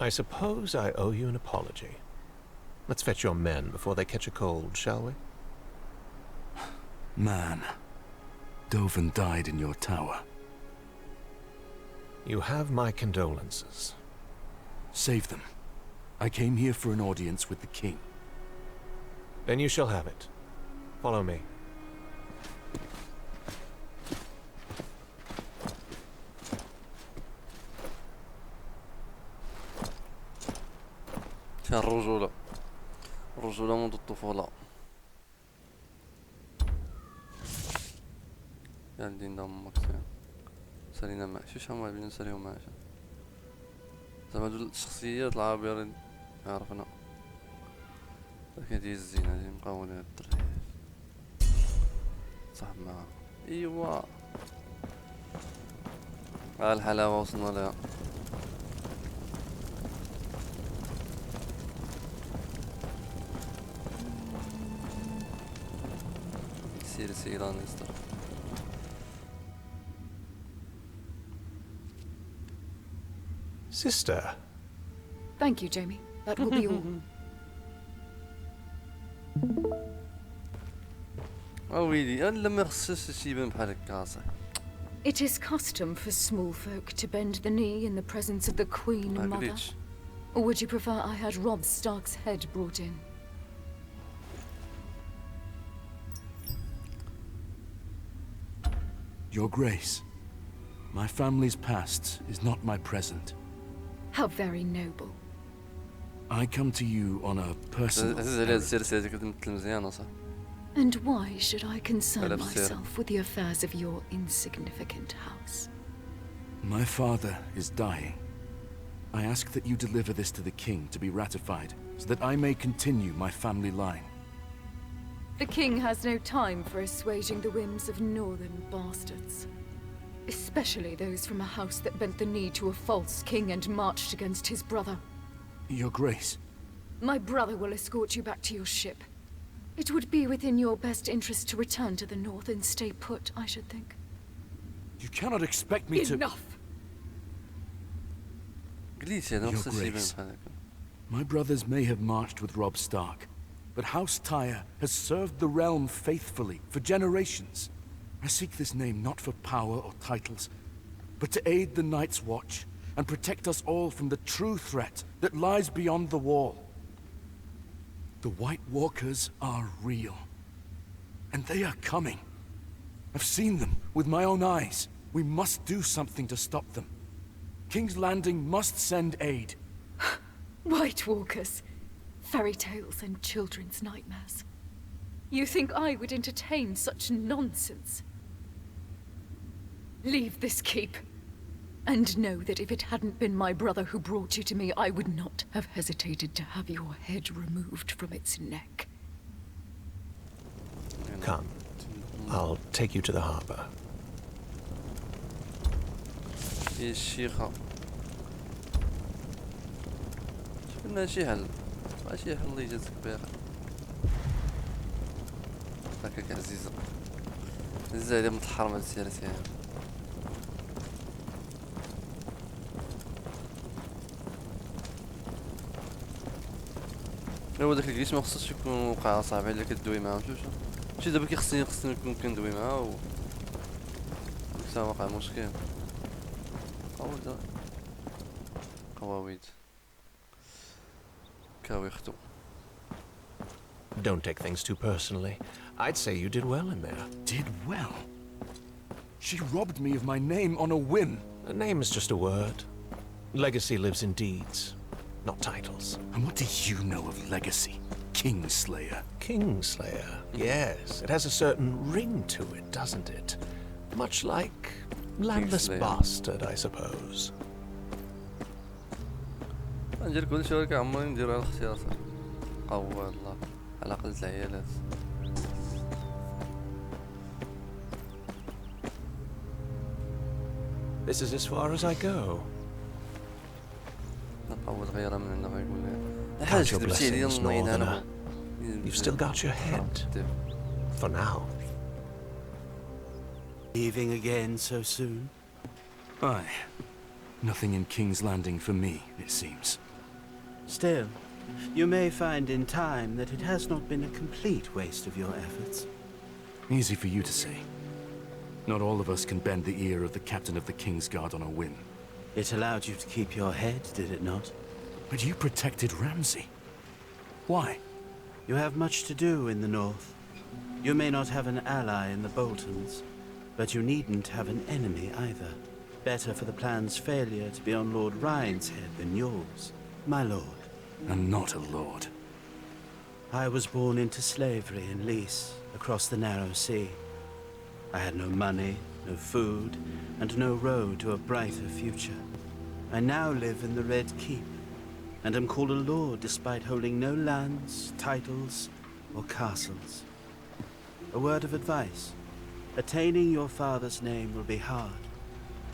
I suppose I owe you an apology. Let's fetch your men before they catch a cold, shall we? Man, Dovin died in your tower. You have my condolences. Save them. I came here for an audience with the king. Then you shall have it. Follow me. الرجولة الرجولة منذ الطفولة. يا الدين دا امك سالينا معشي شحال من بين نساليو معشي زعما هادو الشخصيات العابرين عرفنا لكن هادي الزينة هادي مقاولين هاد الدراري صاحب معاها ايوا ها الحلاوة وصلنا لها. سير لانستر. Sister. Thank you, Jamie. That will be all. ويلي انا لما خصش شي يبان بحال هكا. It is custom for small folk to bend the knee in the presence of the Queen Mother. Or would you prefer I had Robb Stark's head brought in? Your Grace, my family's past is not my present. How very noble. I come to you on a personal errand. And why should I concern myself with the affairs of your insignificant house? My father is dying. I ask that you deliver this to the king to be ratified, so that I may continue my family line. The king has no time for assuaging the whims of northern bastards. Especially those from a house that bent the knee to a false king and marched against his brother. Your Grace. My brother will escort you back to your ship. It would be within your best interest to return to the north and stay put, I should think. You cannot expect me to— Enough! Your Grace, my brothers may have marched with Robb Stark, but House Tyre has served the realm faithfully for generations. I seek this name not for power or titles, but to aid the Night's Watch and protect us all from the true threat that lies beyond the wall. The White Walkers are real, and they are coming. I've seen them with my own eyes. We must do something to stop them. King's Landing must send aid. White Walkers. Fairy tales and children's nightmares. You think I would entertain such nonsense? Leave this keep. And know that if it hadn't been my brother who brought you to me, I would not have hesitated to have your head removed from its neck. Come. I'll take you to the harbor. الشيخة شفنا شي حل ماشي حل اللي جاتك بخير. هكاك عزيزة عزيزة عليا متحرمة سيرتي. هو داك الجيش ما خصوش يكون وقع صعيب عليك كدوي معاه. شوف ماشي دابا خصني نكون كندوي معاه و حتى وقع مشكل. قواويد كاويختو. Don't take things too personally. I'd say you did well in there. Did well? She robbed me of my name on a whim. A name is just a word. Legacy lives in deeds, not titles. And what do you know of legacy? Kingslayer. Kingslayer, yes. It has a certain ring to it, doesn't it? Much like landless bastard, I suppose. ندير كلشي ولكن عمري ندير على الاختيار قوة الله على قلة العيالات. This is as far as I go. نقوى غيرها من هنا غيقول لي Count your blessings, Northerner. You've still got your head. For now. Leaving again so soon? Aye. Nothing in King's Landing for me, it seems. Still, you may find in time that it has not been a complete waste of your efforts. Easy for you to say. Not all of us can bend the ear of the captain of the Kingsguard on a whim. It allowed you to keep your head, did it not? But you protected Ramsay. Why? You have much to do in the north. You may not have an ally in the Boltons, but you needn't have an enemy either. Better for the plan's failure to be on Lord Ryan's head than yours, my lord. And not a lord. I was born into slavery in Lys, across the narrow sea. I had no money, no food, and no road to a brighter future. I now live in the Red Keep, and am called a lord despite holding no lands, titles, or castles. A word of advice. Attaining your father's name will be hard.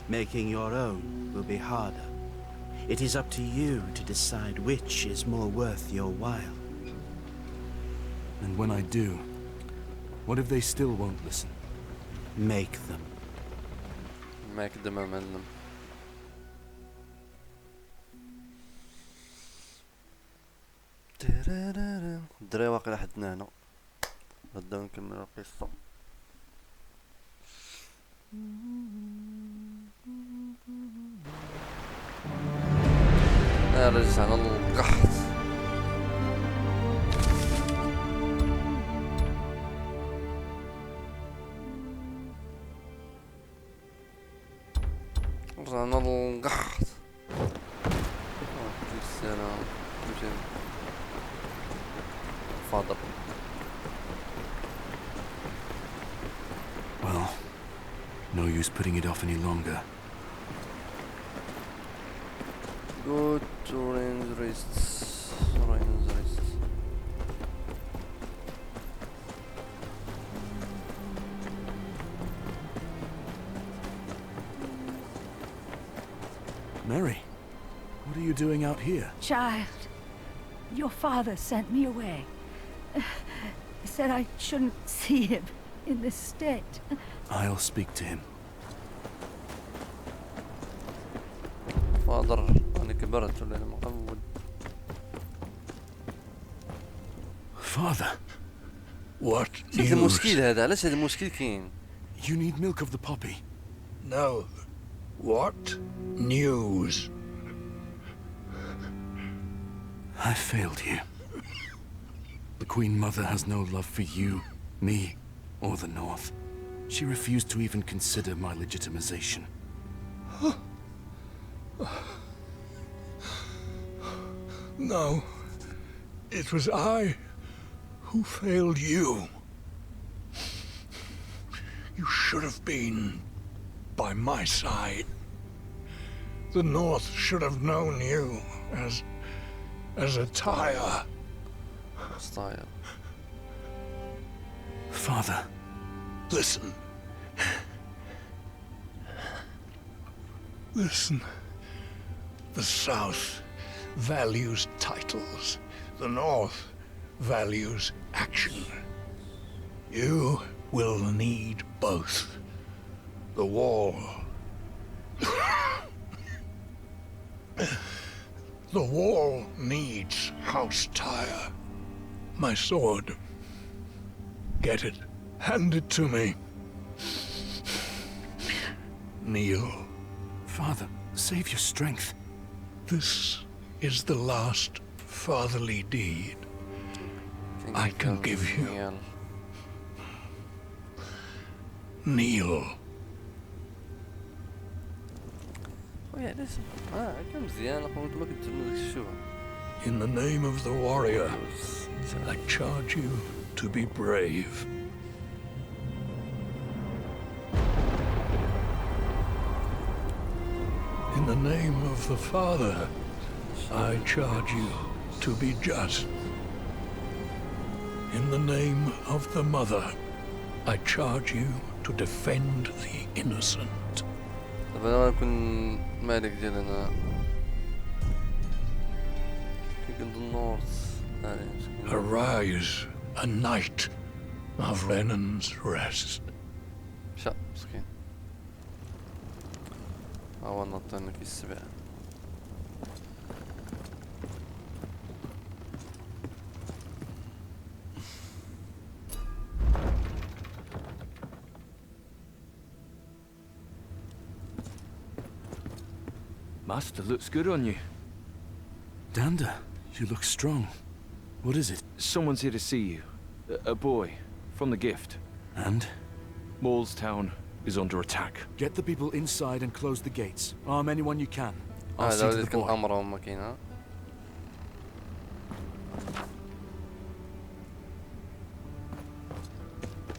Making your own will be harder. It is up to you to decide which is more worth your while. And when I do, what if they still won't listen? Make them. Make them amend them. الدراري واقيلا حدنا هنا غدا نكمل القصة. رجعنا للقحط. رجعنا للقحط. السلام فاضل. Well, no use putting it off any longer. Go to range wrists. Range wrists. Mary, what are you doing out here? Child, your father sent me away. He said I shouldn't see him in this state. I'll speak to him. فاضر أنا كبرت ولا أنا مقود. Father, what news? المشكل هذا علاش هذا المشكل كاين؟ You need milk of the poppy. No. What news? I failed you. The Queen Mother has no love for you, me, or the North. She refused to even consider my legitimization. No. It was I who failed you. You should have been by my side. The North should have known you as a tire. Style. Father. Listen. Listen. The South values titles. The North values action. You will need both. The wall. The wall needs House Tyre. My sword. Get it. Hand it to me. Kneel. Father, save your strength. This is the last fatherly deed I can give you. Kneel. ويا لازم كم مزيان اخو انت ما كنتمنى داك الشيء. In the name of the warrior, I charge you to be brave. In the name of the Father, I charge you to be just. In the name of the Mother, I charge you to defend the innocent. دابا انا غنكون مالك ديالنا كيكون النورس. Arise, a knight of Renan's rest. مشى مسكين. ها هو نطينا في السبع. Master looks good on you. Danda, you look strong. What is it? Someone's here to see you. A boy, from the gift. And? Maulstown is under attack. Get the people inside and close the gates. Arm anyone you can. I'll see to the boy. امرهم ماكينه.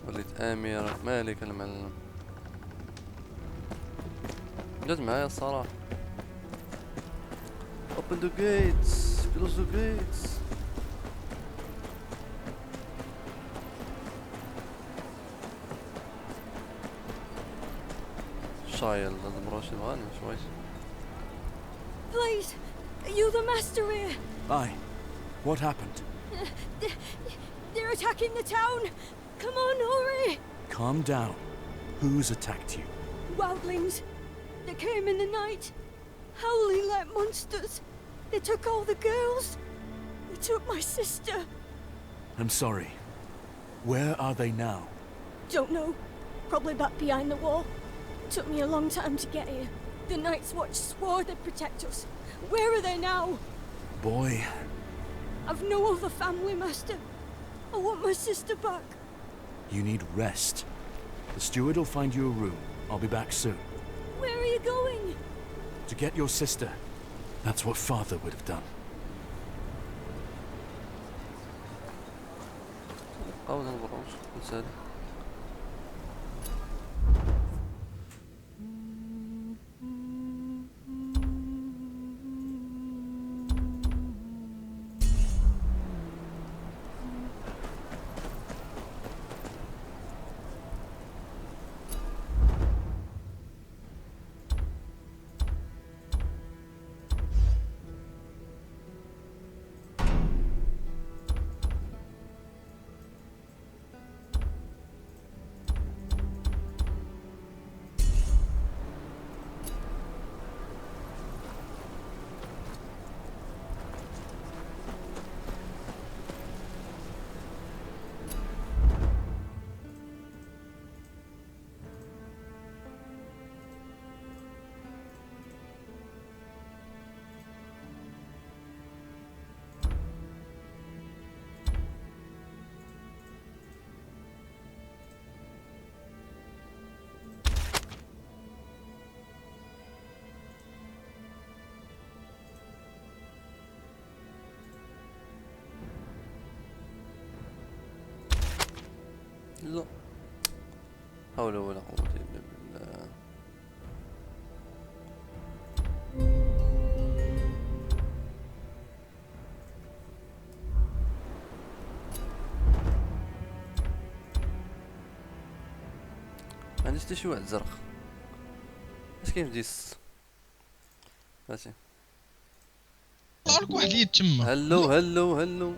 وليت امير مالك المعلم. جات معايا الصراحه. Open the gates. Close the gates. شايل هذا مراشد غاني شويش. Please, are you the master here? Aye. What happened? They're attacking the town. Come on, hurry. Calm down. Who's attacked you? Wildlings. They came in the night. Howling like monsters. They took all the girls. They took my sister. I'm sorry. Where are they now? Don't know. Probably back behind the wall. Took me a long time to get here. The Night's Watch swore they'd protect us. Where are they now? Boy. I've no other family, Master. I want my sister back. You need rest. The steward will find you a room. I'll be back soon. Where are you going? To get your sister. That's what Father would have done. Oh, no, what's that? لا حول ولا قوة إلا بالله. ما عنديش حتى شي واحد زرق. اش كاين في ديس؟ ماشي. طلع لك واحد اليد تما. هلو هلو هلو.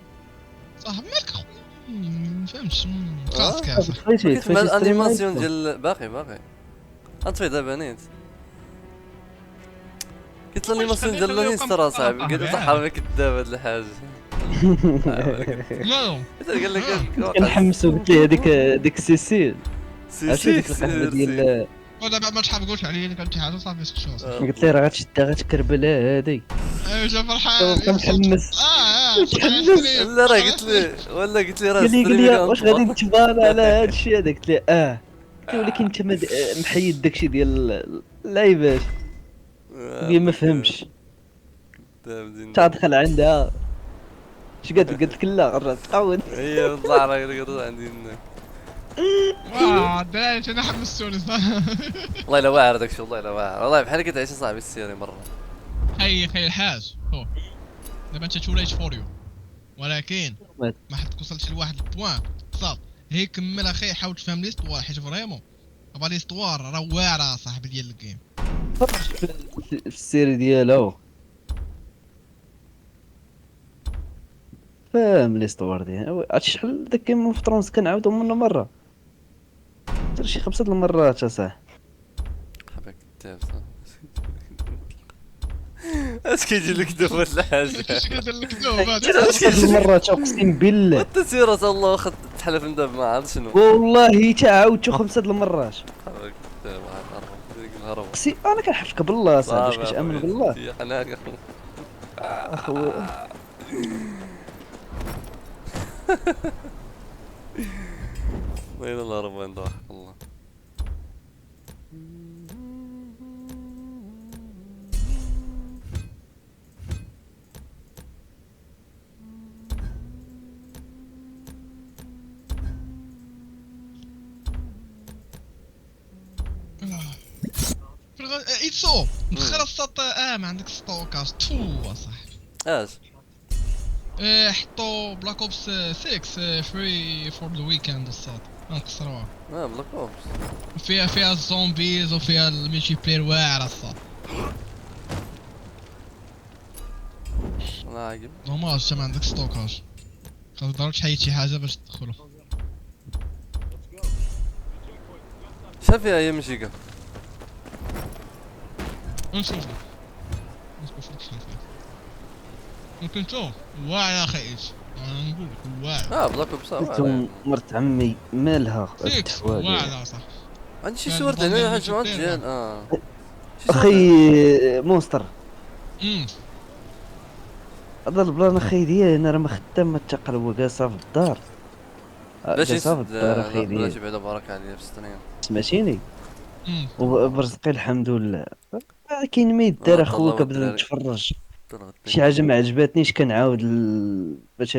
صاحب مالك اخويا؟ ما فهمتش كاس كاس كيف مع الانيماسيون ديال باقي غنطفي دابا نيت قلت الانيماسيون ديال الانيستر اصاحبي قلت له صح كذاب هاد الحاجه لا قال لك كنحمسو قلت ليه هذيك سيسيل عرفتي ديك القهوه ديال ودابا ما تحابقوش عليا قلت حاجه صافي سكتو قلت ليه راه غتشدها غتكربلها هادي ايوا جا فرحان متحمس متحمس لا راه قلت لي راه قال لي ستريمي واش غادي نتبانا على هذا الشيء هذاك قلت له قلت له ولكن انت محيد داكشي ديال اللايفات ما فهمش تدخل عندها اش قالت لك لا راه تقود هي والله راه يرجع عندي الدراري انا حمستوني والله الا واعر داكشي والله الا واعر والله بحال كتعيش صاحبي السيري مره خي الحاج دابا انت تو ليت فور يو ولكن ما حد وصلتش لواحد البوان صافي هي كمل اخي حاول تفهم ليستوار حيت فريمون دابا ليستوار راه واعره صاحبي ديال الجيم في السيري ديالو فاهم ليستوار ديالو عرفتي شحال داك كيم اوف ثرونز كنعاودو من مره حتى شي 5 المرات اصاحبي حبك كتاب اش كيجي لك دوب هاد الحاجه اش كيدير لك دوب هذا 5 المرات اقسم بالله التسيرة الله واخا تحلف ندب ما عرفت شنو والله تا عاودتو 5 المرات حبك كتاب الهرب انا كنحلفك بالله صاحبي واش كتامن بالله حناك اخويا وين الهرب وين ضاح الله ايتسو مخر السط ما عندك ستوكاج تو اصاحبي اش حطوا بلاك اوبس 6 فري فور ذا ويكند السط نكسروها بلاك اوبس فيها الزومبيز وفيها الملتي بلاير واعر السط الله عاقب دوماج ما عندك ستوكاج خاصك ضروري تحيد شي حاجه باش تدخلو شافيها هي مشيكا نشوف ممكن تو واعر اخي ايش انا نقول لك واعر بلاك اوبس مرت عمي مالها واعر صح عندي شي صور هنا حاجات ديال اخي مونستر هذا البلان اخي ديالي انا راه ما خدام ما تقل هو جالسه في الدار جالسه في الدار اخي ديالي بلاتي بعدا بارك عليا في الستريم سمعتيني وبرزقي الحمد لله كاين ما يدار اخويا كنبدا نتفرج شي حاجه ما عجباتنيش كنعاود باش